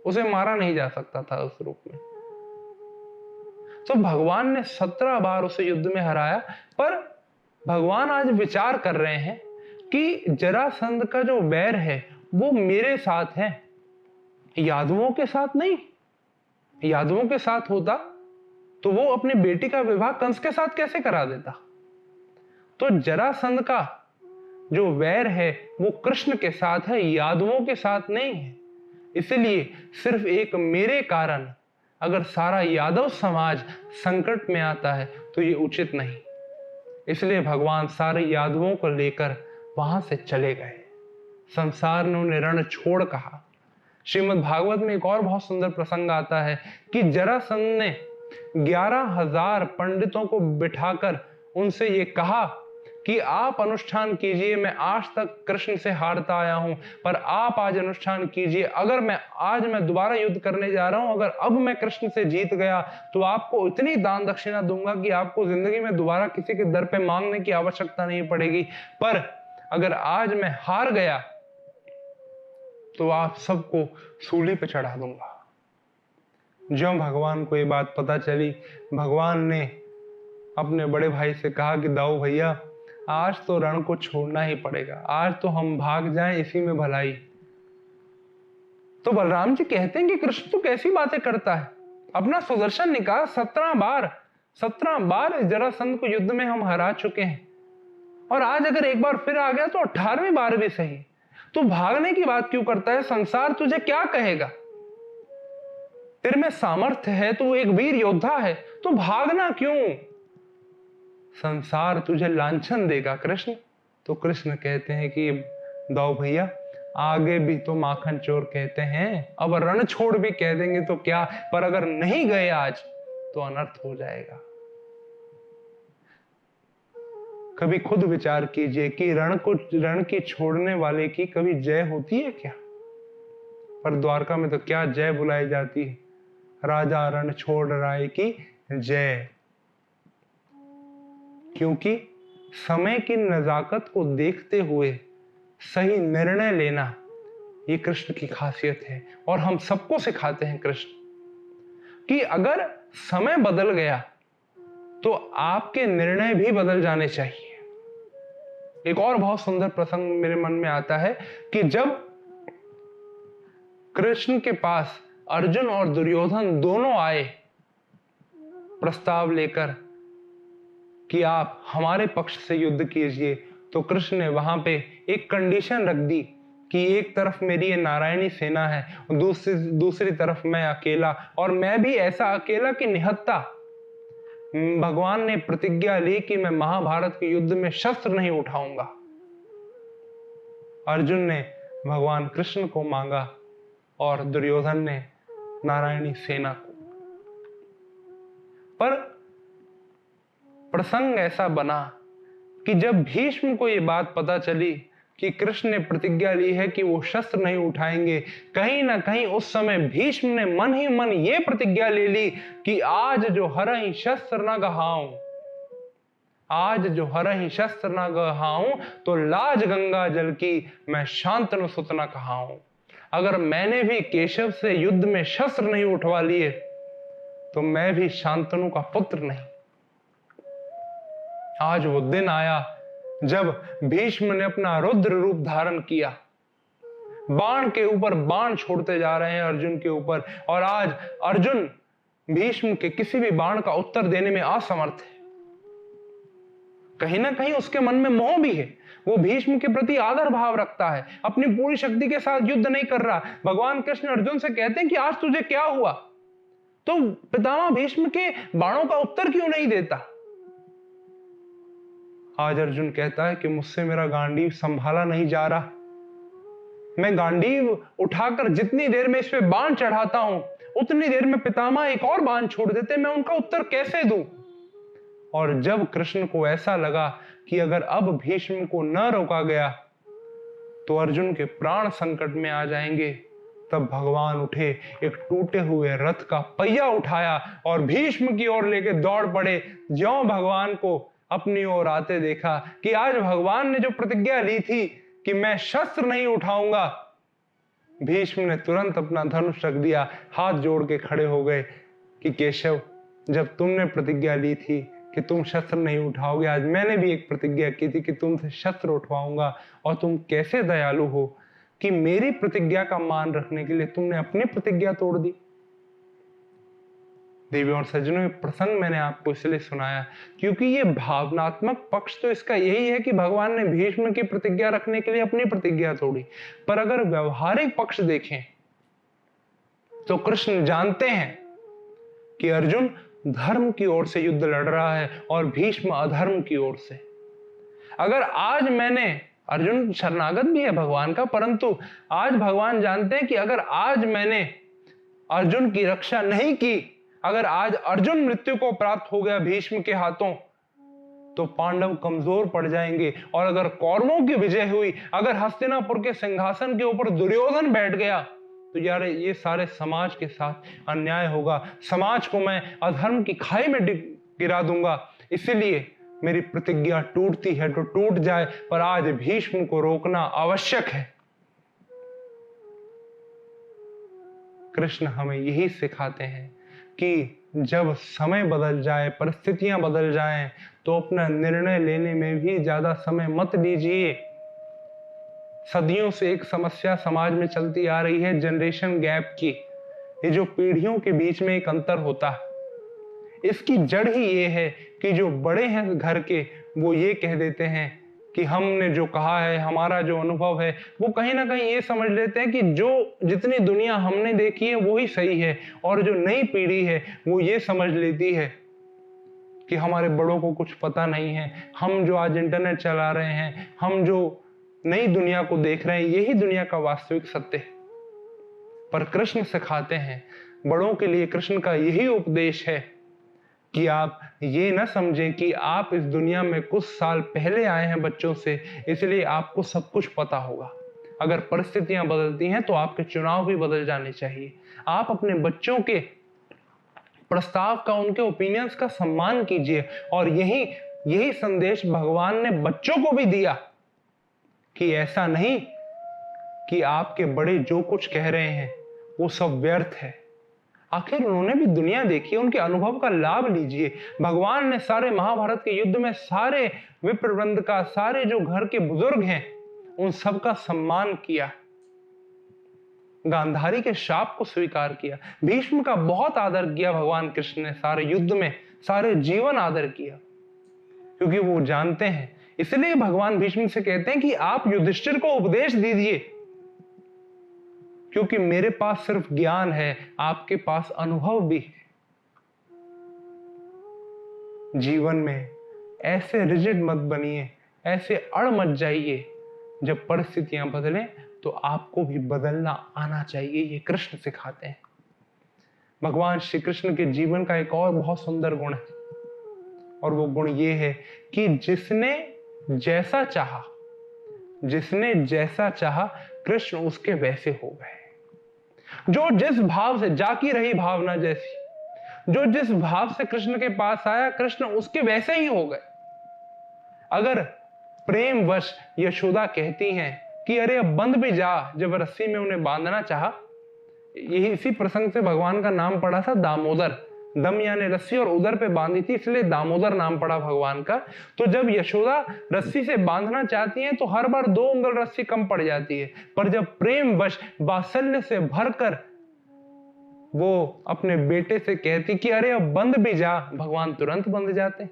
उसे मारा नहीं जा सकता था उस रूप में। तो भगवान ने 17 बार उसे युद्ध में हराया। पर भगवान आज विचार कर रहे हैं कि जरासंध का जो वैर है वो मेरे साथ है, यादवों के साथ नहीं। यादवों के साथ होता तो वो अपनी बेटी का विवाह कंस के साथ कैसे करा देता। तो जरासंध का जो वैर है वो कृष्ण के साथ है, यादवों के साथ नहीं है। इसलिए सिर्फ एक मेरे कारण अगर सारा यादव समाज संकट में आता है तो ये उचित नहीं। इसलिए भगवान सारे यादवों को लेकर वहां से चले गए। संसार ने उन्हें रण छोड़ कहा। श्रीमद् भागवत में एक और बहुत सुंदर प्रसंग आता है कि जरासंध ने 11,000 पंडितों को बिठाकर उनसे ये कहा कि आप अनुष्ठान कीजिए, मैं आज तक कृष्ण से हारता आया हूं, पर आप आज अनुष्ठान कीजिए। अगर मैं दोबारा युद्ध करने जा रहा हूं, अगर अब मैं कृष्ण से जीत गया तो आपको इतनी दान दक्षिणा दूंगा कि आपको जिंदगी में दोबारा किसी के दर पे मांगने की आवश्यकता नहीं पड़ेगी। पर अगर आज मैं हार गया तो आप सबको सूली पे चढ़ा दूंगा। जब भगवान को ये बात पता चली, भगवान ने अपने बड़े भाई से कहा कि दाऊ भैया, आज तो रण को छोड़ना ही पड़ेगा, आज तो हम भाग जाएं, इसी में भलाई। तो बलराम जी कहते हैं कि कृष्ण तो कैसी बातें करता है, अपना सुदर्शन निकाल। 17 बार जरासंध को युद्ध में हम हरा चुके हैं, और आज अगर एक बार फिर आ गया तो 18वीं बार भी सही। तू भागने की बात क्यों करता है? संसार तुझे क्या कहेगा? तेरे में सामर्थ्य है, तू एक वीर योद्धा है, तो भागना क्यों? संसार तुझे लांछन देगा कृष्ण। तो कृष्ण कहते हैं कि दाऊ भैया, आगे भी तो माखन चोर कहते हैं, अब रण छोड़ भी कह देंगे तो क्या, पर अगर नहीं गए आज तो अनर्थ हो जाएगा। कभी खुद विचार कीजिए कि रण की छोड़ने वाले की कभी जय होती है क्या? पर द्वारका में तो क्या जय बुलाई जाती है, राजा रण छोड़ राय की जय। क्योंकि समय की नजाकत को देखते हुए सही निर्णय लेना ये कृष्ण की खासियत है। और हम सबको सिखाते हैं कृष्ण कि अगर समय बदल गया तो आपके निर्णय भी बदल जाने चाहिए। एक और बहुत सुंदर प्रसंग मेरे मन में आता है कि जब कृष्ण के पास अर्जुन और दुर्योधन दोनों आए प्रस्ताव लेकर कि आप हमारे पक्ष से युद्ध कीजिए, तो कृष्ण ने वहां पे एक कंडीशन रख दी कि एक तरफ मेरी ये नारायणी सेना है, दूसरी तरफ मैं अकेला, और मैं भी ऐसा अकेला कि निहत्ता। भगवान ने प्रतिज्ञा ली कि मैं महाभारत के युद्ध में शस्त्र नहीं उठाऊंगा। अर्जुन ने भगवान कृष्ण को मांगा और दुर्योधन ने नारायणी सेना को। पर प्रसंग ऐसा बना कि जब भीष्म को यह बात पता चली कि कृष्ण ने प्रतिज्ञा ली है कि वो शस्त्र नहीं उठाएंगे, कहीं ना कहीं उस समय भीष्म ने मन ही मन ये प्रतिज्ञा ले ली कि आज जो हरहि शस्त्र न गहाऊं, आज जो हरहि शस्त्र न गहाऊं, तो लाज गंगा जल की मैं शांतनु सुत न कहाऊं। अगर मैंने भी केशव से युद्ध में शस्त्र नहीं उठवा लिए तो मैं भी शांतनु का पुत्र नहीं। आज वो दिन आया जब भीष्म ने अपना रुद्र रूप धारण किया, बाण के ऊपर बाण छोड़ते जा रहे हैं अर्जुन के ऊपर, और आज अर्जुन भीष्म के किसी भी बाण का उत्तर देने में असमर्थ है। कहीं ना कहीं उसके मन में मोह भी है। वो भीष्म के प्रति आदर भाव रखता है, अपनी पूरी शक्ति के साथ युद्ध नहीं कर रहा। भगवान कृष्ण अर्जुन से कहते हैं कि आज तुझे क्या हुआ, तो पितामह भीष्म के बाणों का उत्तर क्यों नहीं देता। आज अर्जुन कहता है कि मुझसे मेरा गांडीव संभाला नहीं जा रहा, मैं गांडीव उठाकर जितनी देर में इस पे बाण चढ़ाता हूं उतनी देर में पितामह एक और बाण छोड़ देते, मैं उनका उत्तर कैसे दूं। और जब कृष्ण को ऐसा लगा कि अगर अब भीष्म को न रोका गया तो अर्जुन के प्राण संकट में आ जाएंगे, तब भगवान उठे, एक टूटे हुए रथ का पहिया उठाया और भीष्म की ओर लेके दौड़ पड़े। ज्यों भगवान को अपनी ओर आते देखा कि आज भगवान ने जो प्रतिज्ञा ली थी कि मैं शस्त्र नहीं उठाऊंगा, भीष्म ने तुरंत अपना धनुष रख दिया, हाथ जोड़ के खड़े हो गए कि केशव, जब तुमने प्रतिज्ञा ली थी कि तुम शस्त्र नहीं उठाओगे, आज मैंने भी एक प्रतिज्ञा की थी कि तुमसे शस्त्र उठवाऊंगा। और तुम कैसे दयालु हो कि मेरी प्रतिज्ञा का मान रखने के लिए तुमने अपनी प्रतिज्ञा तोड़ दी। देवियों और सज्जनों, ये प्रसंग मैंने आपको इसलिए सुनाया क्योंकि ये भावनात्मक पक्ष तो इसका यही है कि भगवान ने भीष्म की प्रतिज्ञा रखने के लिए अपनी प्रतिज्ञा तोड़ी। पर अगर व्यवहारिक पक्ष देखें तो कृष्ण जानते हैं कि अर्जुन धर्म की ओर से युद्ध लड़ रहा है और भीष्म अधर्म की ओर से। अगर आज मैंने, अर्जुन शरणागत भी है भगवान का, परंतु आज भगवान जानते हैं कि अगर आज मैंने अर्जुन की रक्षा नहीं की, अगर आज अर्जुन मृत्यु को प्राप्त हो गया भीष्म के हाथों, तो पांडव कमजोर पड़ जाएंगे। और अगर कौरवों की विजय हुई, अगर हस्तिनापुर के सिंहासन के ऊपर दुर्योधन बैठ गया, तो यार ये सारे समाज के साथ अन्याय होगा, समाज को मैं अधर्म की खाई में गिरा दूंगा। इसीलिए मेरी प्रतिज्ञा टूटती है तो टूट जाए, पर आज भीष्म को रोकना आवश्यक है। कृष्ण हमें यही सिखाते हैं कि जब समय बदल जाए, परिस्थितियां बदल जाएं, तो अपना निर्णय लेने में भी ज्यादा समय मत लीजिए। सदियों से एक समस्या समाज में चलती आ रही है, जनरेशन गैप की। ये जो पीढ़ियों के बीच में एक अंतर होता है, इसकी जड़ ही ये है कि जो बड़े हैं घर के, वो ये कह देते हैं कि हमने जो कहा है, हमारा जो अनुभव है, वो कहीं ना कहीं ये समझ लेते हैं कि जो जितनी दुनिया हमने देखी है वो ही सही है। और जो नई पीढ़ी है वो ये समझ लेती है कि हमारे बड़ों को कुछ पता नहीं है, हम जो आज इंटरनेट चला रहे हैं, हम जो नई दुनिया को देख रहे हैं, यही दुनिया का वास्तविक सत्य है। पर कृष्ण सिखाते हैं, बड़ों के लिए कृष्ण का यही उपदेश है कि आप ये ना समझें कि आप इस दुनिया में कुछ साल पहले आए हैं बच्चों से, इसलिए आपको सब कुछ पता होगा। अगर परिस्थितियां बदलती हैं तो आपके चुनाव भी बदल जाने चाहिए। आप अपने बच्चों के प्रस्ताव का, उनके ओपिनियंस का सम्मान कीजिए। और यही संदेश भगवान ने बच्चों को भी दिया कि ऐसा नहीं कि आपके बड़े जो कुछ कह रहे हैं वो सब व्यर्थ है। आखिर उन्होंने भी दुनिया देखी, उनके अनुभव का लाभ लीजिए। भगवान ने सारे महाभारत के युद्ध में सारे विप्रवृंद का, सारे जो घर के बुजुर्ग हैं, उन सब का सम्मान किया, गांधारी के शाप को स्वीकार किया, भीष्म का बहुत आदर किया। भगवान कृष्ण ने सारे युद्ध में, सारे जीवन आदर किया, क्योंकि वो जानते हैं। इसलिए भगवान भीष्म से कहते हैं कि आप युधिष्ठिर को उपदेश दीजिए, क्योंकि मेरे पास सिर्फ ज्ञान है, आपके पास अनुभव भी है। जीवन में ऐसे रिजिड मत बनिए, ऐसे अड़ मत जाइए। जब परिस्थितियां बदलें तो आपको भी बदलना आना चाहिए, ये कृष्ण सिखाते हैं। भगवान श्री कृष्ण के जीवन का एक और बहुत सुंदर गुण है, और वो गुण ये है कि जिसने जैसा चाहा कृष्ण उसके वैसे हो गए। जो जिस भाव से, जाकी रही भावना जैसी, जो जिस भाव से कृष्ण के पास आया, कृष्ण उसके वैसे ही हो गए। अगर प्रेमवश यशोदा कहती हैं कि अरे अब बंद भी जा, जब रस्सी में उन्हें बांधना चाहा, यही इसी प्रसंग से भगवान का नाम पड़ा था दामोदर। दम यानी रस्सी और उदर पे बांधी थी, इसलिए दामोदर नाम पड़ा भगवान का। तो जब यशोदा रस्सी से बांधना चाहती हैं तो हर बार 2 उंगल रस्सी कम पड़ जाती है, पर जब प्रेमवश वात्सल्य से भरकर वो अपने बेटे से कहती कि अरे अब बंद भी जा, भगवान तुरंत बंध जाते।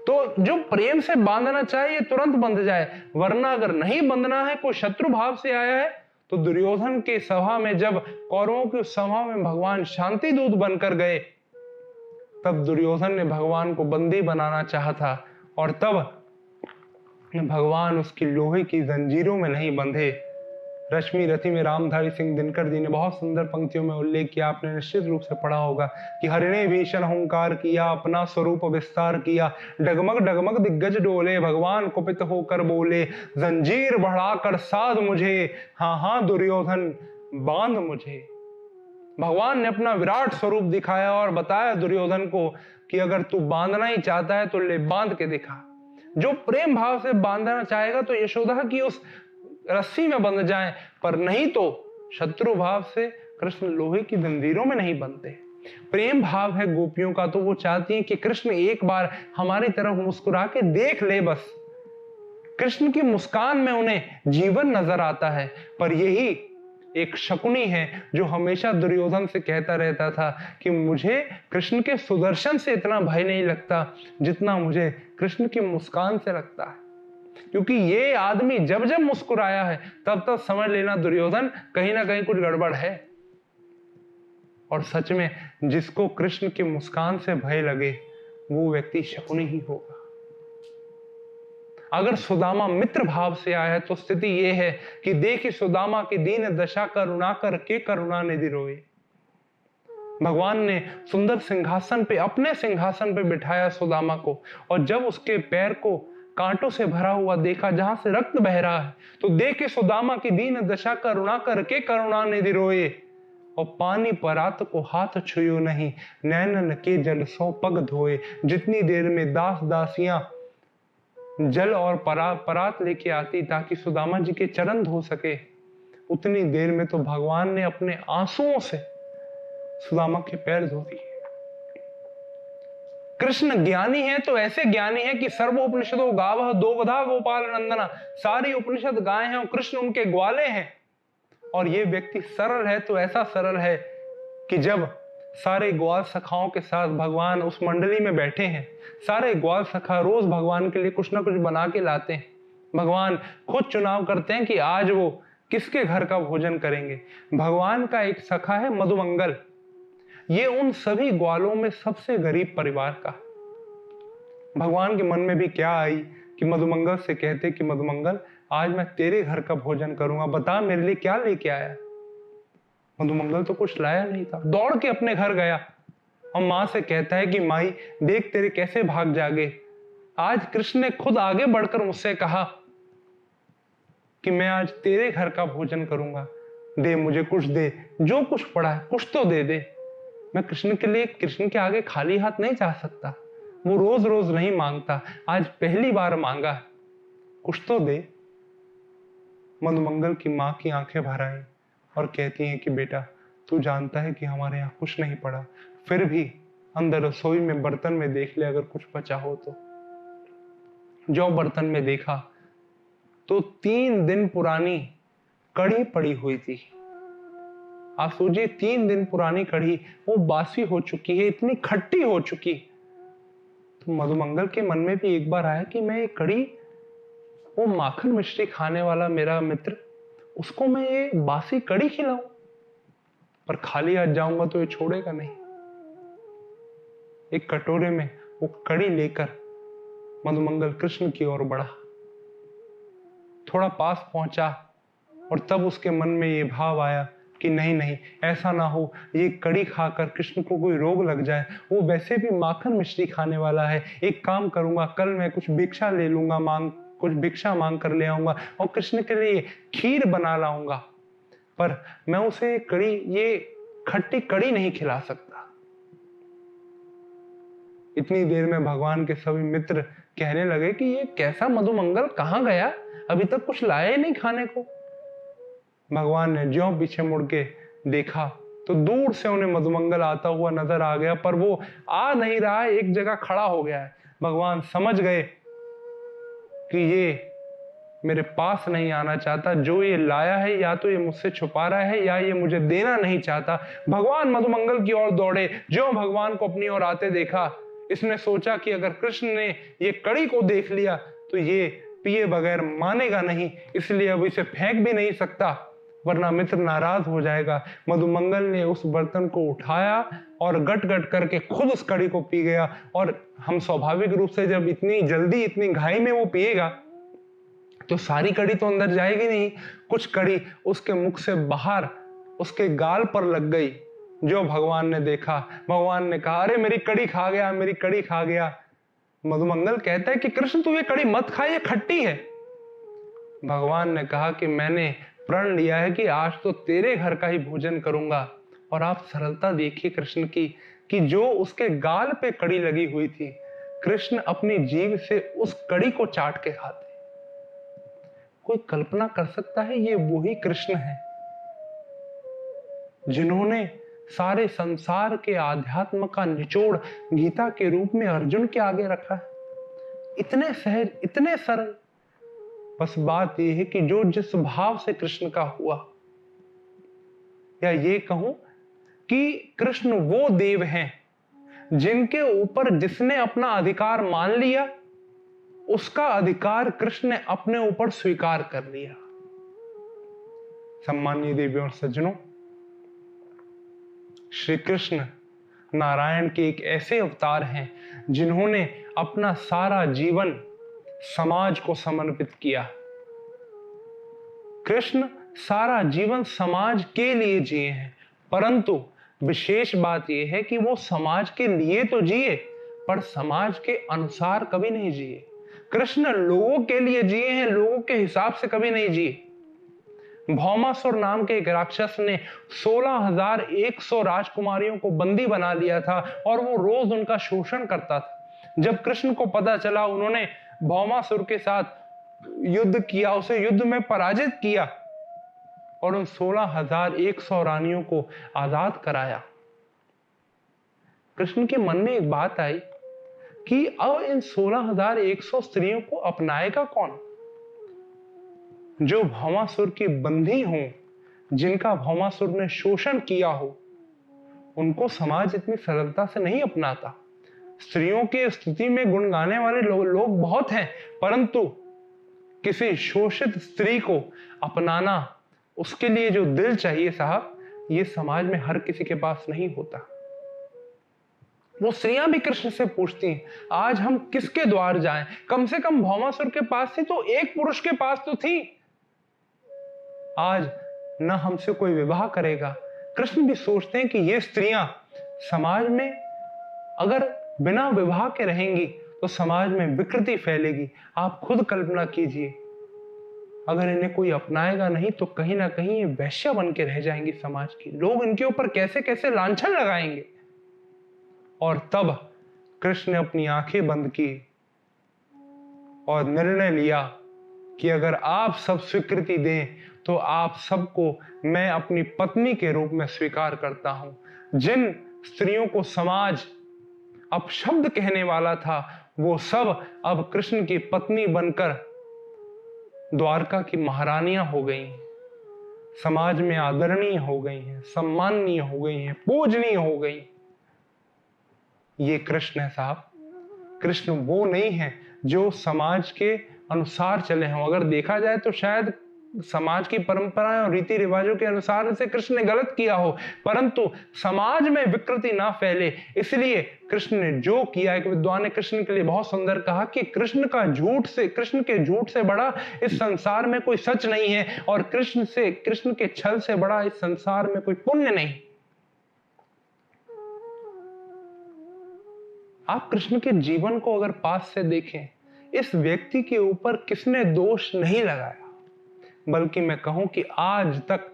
तो जो प्रेम से बांधना चाहिए तुरंत बंध जाए, वरना अगर नहीं बंधना है, कोई शत्रु भाव से आया है, तो दुर्योधन के सभा में, जब कौरवों की सभा में भगवान शांति दूत बनकर गए, तब दुर्योधन ने भगवान को बंदी बनाना चाहा था, और तब भगवान उसकी लोहे की जंजीरों में नहीं बंधे। रश्मि रथी में रामधारी सिंह दिनकर जी ने बहुत सुंदर पंक्तियों में उल्लेख किया, आपने निश्चित रूप से पढ़ा होगा कि हरिणे भीषण हुंकार किया, अपना स्वरूप विस्तार किया, डगमग डगमग दिग्गज डोले, भगवान कुपित होकर बोले, जंजीर बढ़ाकर साध मुझे, हाँ हाँ दुर्योधन बांध मुझे। भगवान ने अपना विराट स्वरूप दिखाया और बताया दुर्योधन को कि अगर तू बांधना ही चाहता है तो ले बांध के दिखा। जो प्रेम भाव से बांधना चाहेगा तो यशोदा की उस रस्सी में बंध जाए, पर नहीं तो शत्रु भाव से कृष्ण लोहे की जंजीरों में नहीं बंधते। प्रेम भाव है गोपियों का, तो वो चाहती हैं कि कृष्ण एक बार हमारी तरफ मुस्कुरा के देख ले बस। कृष्ण की मुस्कान में उन्हें जीवन नजर आता है। पर यही एक शकुनी है जो हमेशा दुर्योधन से कहता रहता था कि मुझे कृष्ण के सुदर्शन से इतना भय नहीं लगता जितना मुझे कृष्ण की मुस्कान से लगता है, क्योंकि ये आदमी जब जब मुस्कुराया है तब तब समझ लेना दुर्योधन कहीं ना कहीं कुछ गड़बड़ है। और सच में जिसको कृष्ण की मुस्कान से भय लगे वो व्यक्ति शकुनी ही होगा। अगर सुदामा मित्र भाव से आया है तो स्थिति यह है कि देखी सुदामा की दीन दशा, करुणा करके करुणा निधि रोए। भगवान ने सुंदर सिंहासन पे, अपने सिंहासन पे बिठाया सुदामा को, और जब उसके पैर को कांटों से भरा हुआ देखा जहां से रक्त बह रहा है, तो देखे सुदामा की दीन दशा, करुणा करके करुणा निधि रोए, और पानी परात को हाथ छुयो नहीं, नैनन के जल सौ पग धोए। जितनी देर में दास दासियां जल और परात लेके आती ताकि सुदामा जी के चरण धो सके, उतनी देर में तो भगवान ने अपने आंसुओं से सुदामा के पैर धो दिए। कृष्ण ज्ञानी है तो ऐसे ज्ञानी है कि सर्वोपनिषदों गावह दोवधा गोपाल नंदना, सारी उपनिषद गाय हैं और कृष्ण उनके ग्वाले हैं। और ये व्यक्ति सरल है तो ऐसा सरल है कि जब सारे ग्वाल सखाओं के साथ भगवान उस मंडली में बैठे हैं, सारे ग्वाल सखा रोज भगवान के लिए कुछ ना कुछ बना के लाते हैं। भगवान खुद चुनाव करते हैं कि आज वो किसके घर का भोजन करेंगे। भगवान का एक सखा है मधुमंगल, ये उन सभी ग्वालों में सबसे गरीब परिवार का। भगवान के मन में भी क्या आई कि मधुमंगल से कहते कि मधुमंगल आज मैं तेरे घर का भोजन करूंगा, बता मेरे लिए क्या लेके आया। मधुमंगल तो कुछ लाया नहीं था, दौड़ के अपने घर गया और मां से कहता है कि माई देख तेरे कैसे भाग जागे। आज कृष्ण ने खुद आगे बढ़कर मुझसे कहा कि मैं आज तेरे घर का भोजन करूंगा, दे मुझे कुछ दे, जो कुछ पड़ा है कुछ तो दे दे। मैं कृष्ण के लिए कृष्ण के आगे खाली हाथ नहीं जा सकता, वो रोज रोज नहीं मांगता, आज पहली बार मांगा, कुछ तो दे। मधुमंगल की मां की आंखें भर आई और कहती हैं कि बेटा तू जानता है कि हमारे यहाँ कुछ नहीं पड़ा, फिर भी अंदर रसोई में बर्तन में देख ले अगर कुछ बचा हो तो। जो बर्तन में देखा तो 3 दिन पुरानी कढ़ी पड़ी हुई थी। आप सोचिए 3 दिन पुरानी कढ़ी वो बासी हो चुकी है, इतनी खट्टी हो चुकी। तो मधुमंगल के मन में भी एक बार आया कि मैं ये कढ़ी, वो माखन मिश्री खाने वाला मेरा मित्र, उसको मैं ये बासी कढ़ी खिलाऊं, पर खाली हाथ जाऊंगा तो ये छोड़ेगा नहीं। एक कटोरे में वो कढ़ी लेकर मधुमंगल कृष्ण की ओर बढ़ा, थोड़ा पास पहुंचा और तब उसके मन में ये भाव आया कि नहीं नहीं ऐसा ना हो, ये कड़ी खाकर कृष्ण को कोई रोग लग जाए, वो वैसे भी माखन मिश्री खाने वाला है। एक काम करूंगा, कल मैं कुछ भिक्षा ले लूंगा, कुछ भिक्षा मांग कर ले आऊंगा और कृष्ण के लिए खीर बना लाऊंगा, पर मैं उसे कड़ी, ये खट्टी कड़ी नहीं खिला सकता। इतनी देर में भगवान के सभी मित्र कहने लगे कि ये कैसा मधुमंगल कहाँ गया, अभी तक कुछ लाया ही नहीं खाने को। भगवान ने ज्यों पीछे मुड़ के देखा तो दूर से उन्हें मधुमंगल आता हुआ नजर आ गया, पर वो आ नहीं रहा है, एक जगह खड़ा हो गया है। भगवान समझ गए कि ये मेरे पास नहीं आना चाहता, जो ये लाया है या तो ये मुझसे छुपा रहा है या ये मुझे देना नहीं चाहता। भगवान मधुमंगल की ओर दौड़े, ज्यों भगवान को अपनी ओर आते देखा इसने सोचा कि अगर कृष्ण ने ये कड़ी को देख लिया तो ये पिए बगैर मानेगा नहीं, इसलिए अब इसे फेंक भी नहीं सकता वरना मित्र नाराज हो जाएगा। मधुमंगल ने उस बर्तन को उठाया और गट गट करके खुद उस कड़ी को पी गया। और हम स्वाभाविक रूप से जब इतनी जल्दी इतनी घाई में वो पिएगा तो सारी कड़ी तो अंदर जाएगी नहीं, कुछ कड़ी उसके मुख से बाहर उसके गाल पर लग गई। जो भगवान ने देखा, भगवान ने कहा, अरे मेरी कड़ी खा गया, मेरी कड़ी खा गया। मधुमंगल कहता है कि कृष्ण तू ये कड़ी मत खा, ये खट्टी है। भगवान ने कहा कि मैंने प्रण लिया है कि आज तो तेरे घर का ही भोजन करूंगा। और आप सरलता देखिए कृष्ण की कि जो उसके गाल पे कड़ी लगी हुई थी, कृष्ण अपनी जीभ से उस कड़ी को चाट के खाते। कोई कल्पना कर सकता है ये वही कृष्ण है जिन्होंने सारे संसार के आध्यात्म का निचोड़ गीता के रूप में अर्जुन के आगे रखा है। इतने सहज, इतने सरल। बस बात यह है कि जो जिस भाव से कृष्ण का हुआ, या ये कहूं कि कृष्ण वो देव हैं जिनके ऊपर जिसने अपना अधिकार मान लिया, उसका अधिकार कृष्ण ने अपने ऊपर स्वीकार कर लिया। सम्मानीय देवियों और सज्जनों, श्री कृष्ण नारायण के एक ऐसे अवतार हैं जिन्होंने अपना सारा जीवन समाज को समर्पित किया। कृष्ण सारा जीवन समाज के लिए जिए हैं, परंतु विशेष बात यह है कि वो समाज के लिए तो जिए पर समाज के अनुसार कभी नहीं जिए। कृष्ण लोगों के लिए जिए हैं, लोगों के हिसाब से कभी नहीं जिए। भौमासुर नाम के एक राक्षस ने 16,100 राजकुमारियों को बंदी बना लिया था और वो रोज उनका शोषण करता था। जब कृष्ण को पता चला, उन्होंने भौमासुर के साथ युद्ध किया, उसे युद्ध में पराजित किया और उन 16,100 रानियों को आजाद कराया। कृष्ण के मन में एक बात आई कि अब इन 16,100 स्त्रियों को अपनाएगा कौन? जो भौमासुर की बंदी हो, जिनका भौमासुर ने शोषण किया हो, उनको समाज इतनी सरलता से नहीं अपनाता। स्त्रियों की स्थिति में गुण गाने वाले लोग बहुत हैं, परंतु किसी शोषित स्त्री को अपनाना, उसके लिए जो दिल चाहिए साहब, ये समाज में हर किसी के पास नहीं होता। वो स्त्रियां भी कृष्ण से पूछती हैं, आज हम किसके द्वार जाएं? कम से कम भौमासुर के पास थी तो एक पुरुष के पास तो थी। आज न हमसे कोई विवाह करेगा। कृष्ण भी सोचते हैं कि ये स्त्रियां समाज में अगर बिना विवाह के रहेंगी तो समाज में विकृति फैलेगी। आप खुद कल्पना कीजिए, अगर इन्हें कोई अपनाएगा नहीं तो कहीं ना कहीं ये वैश्या बन के रह जाएंगी समाज की। लोग इनके ऊपर कैसे कैसे लांछन लगाएंगे। और तब कृष्ण ने अपनी आंखें बंद की और निर्णय लिया कि अगर आप सब स्वीकृति दें तो आप सबको मैं अपनी पत्नी के रूप में स्वीकार करता हूं। जिन स्त्रियों को समाज अपशब्द कहने वाला था, वो सब अब कृष्ण की पत्नी बनकर द्वारका की महारानियां हो गई हैं, समाज में आदरणीय हो गई हैं, सम्माननीय हो गई हैं, पूजनीय हो गई। ये कृष्ण है साहब। कृष्ण वो नहीं है जो समाज के अनुसार चले हों। अगर देखा जाए तो शायद समाज की परंपराएं और रीति रिवाजों के अनुसार से कृष्ण ने गलत किया हो, परंतु समाज में विकृति ना फैले इसलिए कृष्ण ने जो किया। एक विद्वान ने कृष्ण के लिए बहुत सुंदर कहा कि कृष्ण के झूठ से बड़ा इस संसार में कोई सच नहीं है और कृष्ण के छल से बड़ा इस संसार में कोई पुण्य नहीं। आप कृष्ण के जीवन को अगर पास से देखें, इस व्यक्ति के ऊपर किसने दोष नहीं लगाया, बल्कि मैं कहूं कि आज तक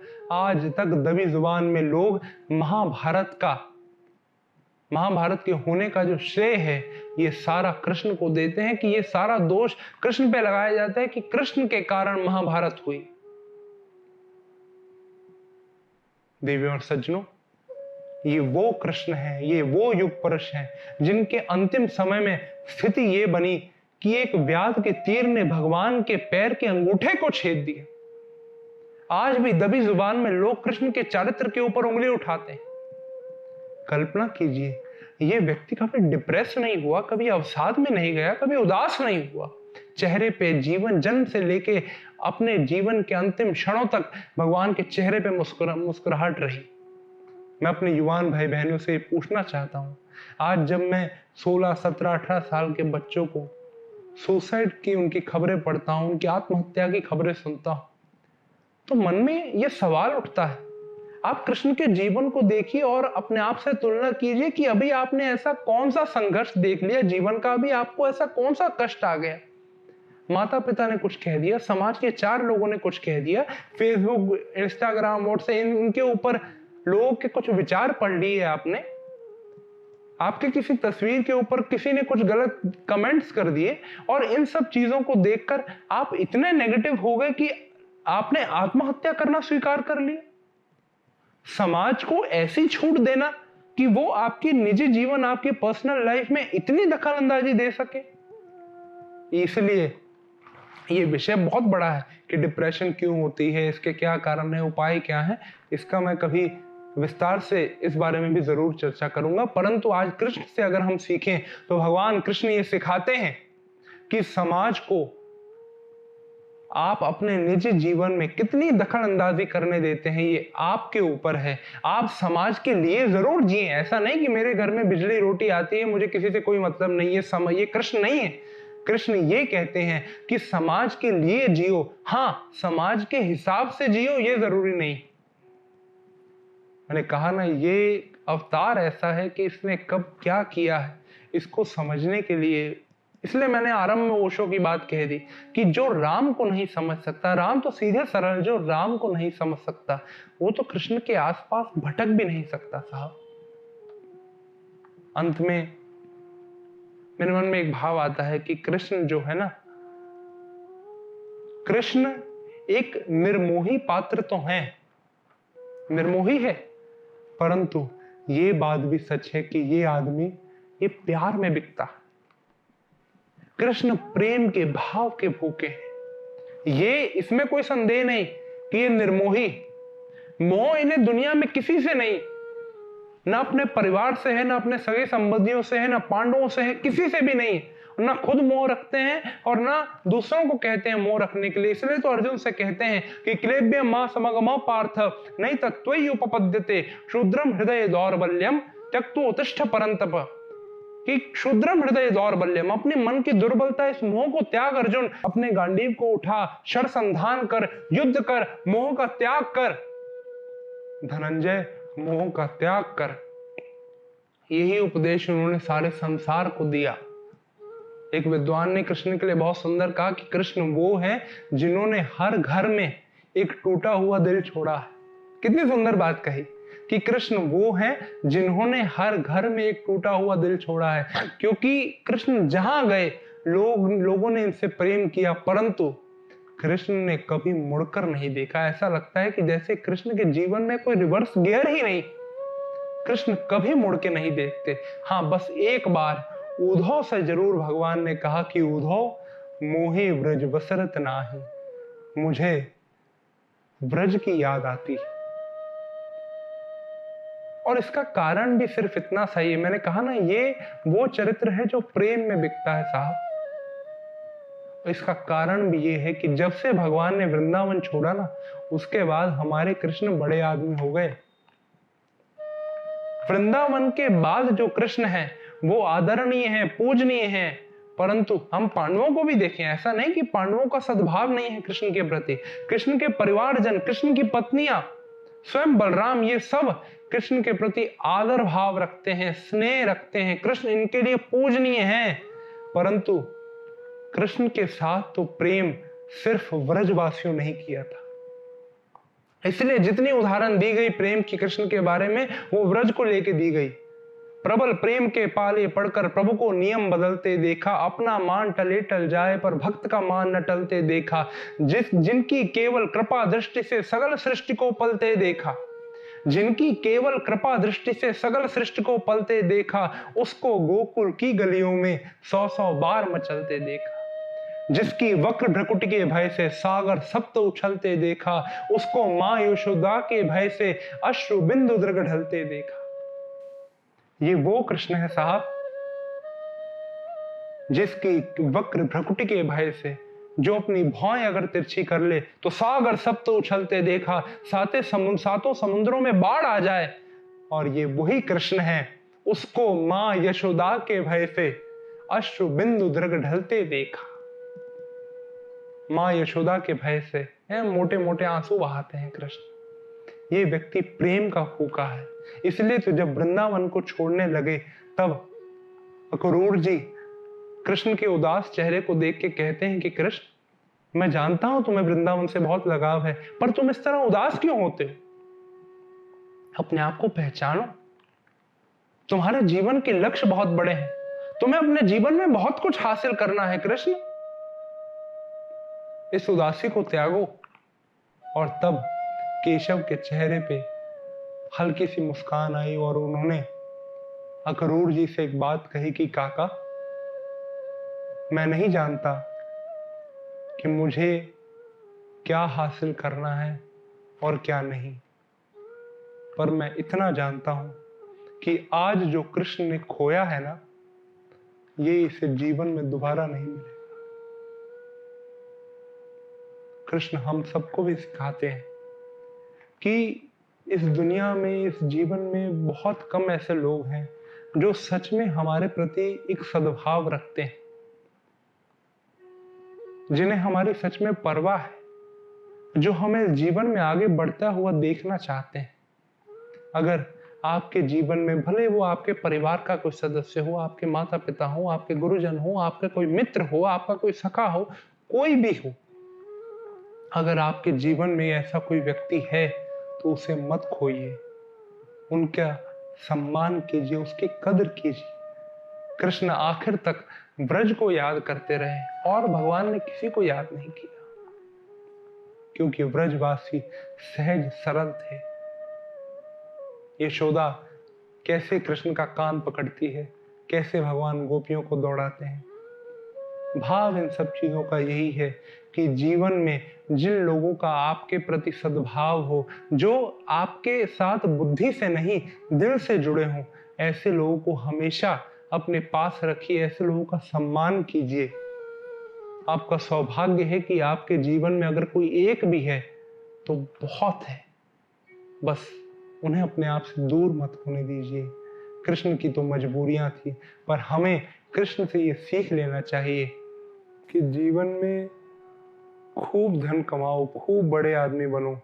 दबी जुबान में लोग महाभारत के होने का जो श्रेय है ये सारा कृष्ण को देते हैं, कि ये सारा दोष कृष्ण पे लगाया जाता है कि कृष्ण के कारण महाभारत हुई। देवियों और सज्जनों, ये वो कृष्ण है, ये वो युग पुरुष हैं जिनके अंतिम समय में स्थिति ये बनी कि एक व्याध के तीर ने भगवान के पैर के अंगूठे को छेद दिया। आज भी दबी जुबान में लोग कृष्ण के चारित्र के ऊपर उंगली उठाते हैं। कल्पना कीजिए, ये व्यक्ति कभी डिप्रेस नहीं हुआ, कभी अवसाद में नहीं गया, कभी उदास नहीं हुआ। चेहरे पे जीवन जन्म से लेके अपने जीवन के अंतिम क्षणों तक भगवान के चेहरे पे मुस्कुराहट रही। मैं अपने युवान भाई बहनों से पूछना चाहता हूँ, आज जब मैं 16, 17, 18 साल के बच्चों को सुसाइड की उनकी खबरें पढ़ता हूँ, उनकी आत्महत्या की खबरें सुनता हूँ, तो मन में यह सवाल उठता है। आप कृष्ण के जीवन को देखिए और अपने आप से तुलना कीजिए कि अभी आपने ऐसा कौन सा संघर्ष देख लिया जीवन का, अभी आपको ऐसा कौन सा कष्ट आ गया। माता पिता ने कुछ कह दिया, समाज के 4 लोगों ने कुछ कह दिया, फेसबुक, इंस्टाग्राम, व्हाट्सएप, इनके ऊपर लोगों के कुछ विचार पढ़ लिए आपने, आपके किसी तस्वीर के ऊपर किसी ने कुछ गलत कमेंट्स कर दिए, और इन सब चीजों को देखकर आप इतने नेगेटिव हो गए कि आपने आत्महत्या करना स्वीकार कर लिया। समाज को ऐसी छूट देना कि वो आपकी निजी जीवन, आपकी पर्सनल लाइफ में इतनी दखलंदाजी दे सके। इसलिए ये विषय बहुत बड़ा है कि डिप्रेशन क्यों होती है, इसके क्या कारण है, उपाय क्या है। इसका मैं कभी विस्तार से इस बारे में भी जरूर चर्चा करूंगा। परंतु आज कृष्ण से अगर हम सीखें तो भगवान कृष्ण ये सिखाते हैं कि समाज को आप अपने निजी जीवन में कितनी दखल अंदाजी करने देते हैं, ये आपके ऊपर है। आप समाज के लिए जरूर जिए, ऐसा नहीं कि मेरे घर में बिजली रोटी आती है, मुझे किसी से कोई मतलब नहीं है। ये कृष्ण नहीं है। कृष्ण ये कहते हैं कि समाज के लिए जियो, हाँ समाज के हिसाब से जियो, ये जरूरी नहीं। मैंने कहा ना, ये अवतार ऐसा है कि इसने कब क्या किया है इसको समझने के लिए, इसलिए मैंने आरंभ में ओशो की बात कह दी कि जो राम को नहीं समझ सकता, राम तो सीधे सरल, जो राम को नहीं समझ सकता वो तो कृष्ण के आसपास भटक भी नहीं सकता साहब। अंत में मेरे मन में एक भाव आता है कि कृष्ण जो है ना, कृष्ण एक निर्मोही पात्र तो है, निर्मोही है, परंतु ये बात भी सच है कि ये आदमी ये प्यार में बिकता है। कृष्ण प्रेम के भाव के भूखे हैं, ये इसमें कोई संदेह नहीं कि ये निर्मोही। मोह इन्हें दुनिया में किसी से नहीं, ना अपने परिवार से है, ना अपने सगे संबंधियों से है, ना पांडवों से है, किसी से भी नहीं। ना खुद मोह रखते हैं और ना दूसरों को कहते हैं मोह रखने के लिए। इसलिए तो अर्जुन से कहते हैं कि क्लेब्य मां समगम पार्थ नहीं तत्त्वयि उपपद्यते शूद्रम हृदय दौर्बल्यम त्यक्तो उत्तिष्ठ परंतप। कि क्षुद्रम हृदय दौर्बल्यम, अपने मन की दुर्बलता, इस मोह को त्याग अर्जुन, अपने गांडीव को उठा, शर संधान कर, युद्ध कर, मोह का त्याग कर धनंजय, मोह का त्याग कर। यही उपदेश उन्होंने सारे संसार को दिया। एक विद्वान ने कृष्ण के लिए बहुत सुंदर कहा कि कृष्ण वो है जिन्होंने हर घर में एक टूटा हुआ दिल छोड़ा है। कितनी सुंदर बात कही कि कृष्ण वो है जिन्होंने हर घर में एक टूटा हुआ दिल छोड़ा है। क्योंकि कृष्ण जहां गए लोगों ने इनसे प्रेम किया, परंतु कृष्ण ने कभी मुड़कर नहीं देखा। ऐसा लगता है कि जैसे कृष्ण के जीवन में कोई रिवर्स गियर ही नहीं। कृष्ण कभी मुड़ के नहीं देखते। हाँ, बस एक बार उद्धव से जरूर भगवान ने कहा कि उद्धव मोहि व्रज बसरत नाही, मुझे व्रज की याद आती। और इसका कारण भी सिर्फ इतना सही है, मैंने कहा ना, ये वो चरित्र है जो प्रेम में बिकता है साहब। इसका कारण भी ये है कि जब से भगवान ने वृंदावन छोड़ा ना, उसके बाद हमारे कृष्ण बड़े आदमी हो गए। वृंदावन के बाद जो कृष्ण है वो आदरणीय है, पूजनीय है। परंतु हम पांडवों को भी देखें, ऐसा नहीं कि पांडवों का सद्भाव नहीं है कृष्ण के प्रति। कृष्ण के परिवारजन, कृष्ण की पत्नियां, स्वयं बलराम, ये सब कृष्ण के प्रति आदर भाव रखते हैं, स्नेह रखते हैं। कृष्ण इनके लिए पूजनीय है। परंतु कृष्ण के साथ तो प्रेम सिर्फ व्रजवासियों ने ही किया था। इसलिए जितनी उदाहरण दी गई प्रेम की कृष्ण के बारे में, वो व्रज को लेके दी गई। प्रबल प्रेम के पाले पढ़कर प्रभु को नियम बदलते देखा, अपना मान टले टल जाए पर भक्त का मान न टलते देखा। जिनकी केवल कृपा दृष्टि से सगल सृष्टि को पलते देखा, जिनकी केवल कृपा दृष्टि से सगल सृष्टि को पलते देखा, उसको गोकुल की गलियों में 100-100 बार मचलते देखा। जिसकी वक्र भ्रकुटी के भय से सागर सप्त उछलते देखा, उसको मां यशोदा के भय से अश्रु बिंदु दृग ढलते देखा। ये वो कृष्ण है साहब जिसकी वक्र भ्रकुटी के भय से जो अपनी भौएं अगर तिरछी कर ले तो सागर सब तो उछलते देखा, सातों समुद्रों में बाढ़ आ जाए। और ये वही कृष्ण है, उसको मां यशोदा के भय से अश्रु बिंदु दृग ढलते देखा। मां यशोदा के भय से मोटे मोटे आंसू बहाते हैं कृष्ण। ये व्यक्ति प्रेम का फूका है। इसलिए तो जब वृंदावन को छोड़ने लगे तब अक्रूर जी कृष्ण के उदास चेहरे को देख के कहते हैं कि कृष्ण, मैं जानता हूं तुम्हें वृंदावन से बहुत लगाव है, पर तुम इस तरह उदास क्यों होते हो? अपने आप को पहचानो। तुम्हारे जीवन के लक्ष्य बहुत बड़े हैं, तुम्हें अपने जीवन में बहुत कुछ हासिल करना है कृष्ण। इस उदासी को त्यागो। और तब केशव के चेहरे पे हल्की सी मुस्कान आई और उन्होंने अक्रूर जी से एक बात कही कि काका, मैं नहीं जानता कि मुझे क्या हासिल करना है और क्या नहीं, पर मैं इतना जानता हूं कि आज जो कृष्ण ने खोया है ना, ये इसे जीवन में दोबारा नहीं मिलेगा। कृष्ण हम सबको भी सिखाते हैं कि इस दुनिया में, इस जीवन में बहुत कम ऐसे लोग हैं जो सच में हमारे प्रति एक सद्भाव रखते हैं, जिन्हें हमारी सच में परवाह है, जो हमें जीवन में आगे बढ़ता हुआ देखना चाहते हैं। अगर आपके जीवन में भले वो आपके परिवार का कोई सदस्य हो, आपके माता पिता हो, आपके गुरुजन हो, आपका कोई मित्र हो, आपका कोई सखा हो, कोई भी हो, अगर आपके जीवन में ऐसा कोई व्यक्ति है तो उसे मत खोइए, उनका सम्मान कीजिए, उसकी कदर कीजिए। कृष्ण आखिर तक ब्रज को याद करते रहे और भगवान ने किसी को याद नहीं किया, क्योंकि ब्रजवासी सहज सरल थे। यशोदा कैसे कृष्ण का कान पकड़ती है, कैसे भगवान गोपियों को दौड़ाते हैं। भाव इन सब चीजों का यही है कि जीवन में जिन लोगों का आपके प्रति सद्भाव हो, जो आपके साथ बुद्धि से नहीं दिल से जुड़े हों, ऐसे लोगों को हमेशा अपने पास रखिए, ऐसे लोगों का सम्मान कीजिए। आपका सौभाग्य है कि आपके जीवन में अगर कोई एक भी है तो बहुत है, बस उन्हें अपने आप से दूर मत होने दीजिए। कृष्ण की तो मजबूरियां थी, पर हमें कृष्ण से ये सीख लेना चाहिए कि जीवन में खूब धन कमाओ, खूब बड़े आदमी बनो,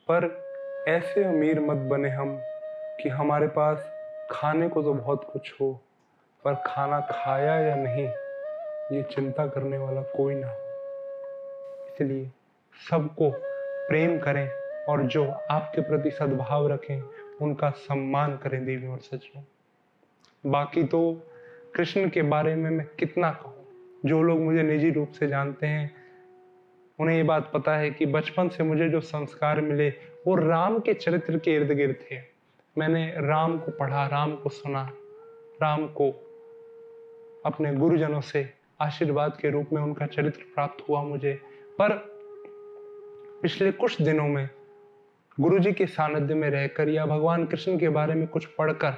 पर ऐसे अमीर मत बने हम कि हमारे पास खाने को तो बहुत कुछ हो, पर खाना खाया या नहीं ये चिंता करने वाला कोई ना हो। इसलिए सबको प्रेम करें और जो आपके प्रति सद्भाव रखें उनका सम्मान करें देवी और सज्जनों। बाकी तो कृष्ण के बारे में मैं कितना कहूँ। जो लोग मुझे निजी रूप से जानते हैं उन्हें ये बात पता है कि बचपन से मुझे जो संस्कार मिले वो राम के चरित्र के इर्द गिर्द थे। मैंने राम को पढ़ा, राम को सुना, राम को अपने गुरुजनों से आशीर्वाद के रूप में उनका चरित्र प्राप्त हुआ मुझे। पर पिछले कुछ दिनों में गुरुजी के सानिध्य में रहकर या भगवान कृष्ण के बारे में कुछ पढ़कर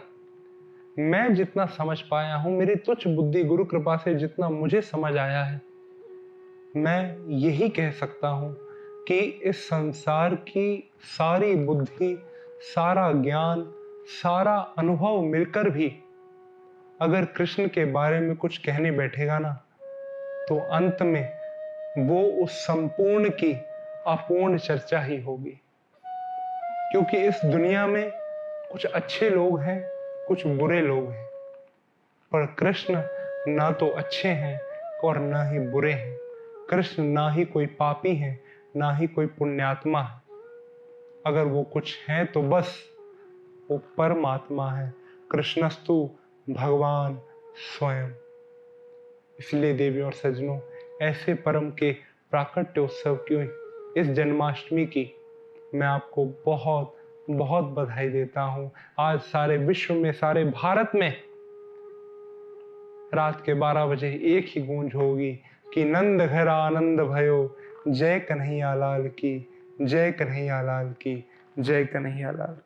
मैं जितना समझ पाया हूं, मेरी तुच्छ बुद्धि गुरु कृपा से जितना मुझे समझ आया है, मैं यही कह सकता हूं कि इस संसार की सारी बुद्धि, सारा ज्ञान, सारा अनुभव मिलकर भी अगर कृष्ण के बारे में कुछ कहने बैठेगा ना, तो अंत में वो उस संपूर्ण की अपूर्ण चर्चा ही होगी। क्योंकि इस दुनिया में कुछ अच्छे लोग हैं, कुछ बुरे लोग हैं, पर कृष्ण ना तो अच्छे हैं और ना ही बुरे हैं। कृष्ण ना ही कोई पापी है, ना ही कोई पुण्यात्मा है। अगर वो कुछ है तो बस वो परमात्मा है। कृष्णस्तु भगवान स्वयं। इसलिए देवी और सज्जनों, ऐसे परम के प्राकट्य उत्सव की इस जन्माष्टमी की मैं आपको बहुत बहुत बधाई देता हूं। आज सारे विश्व में, सारे भारत में रात के 12 बजे एक ही गूंज होगी कि नंद घर आनंद भयो, जय कन्हैया लाल की, जय कन्हैया लाल की, जय कन्हैया लाल की।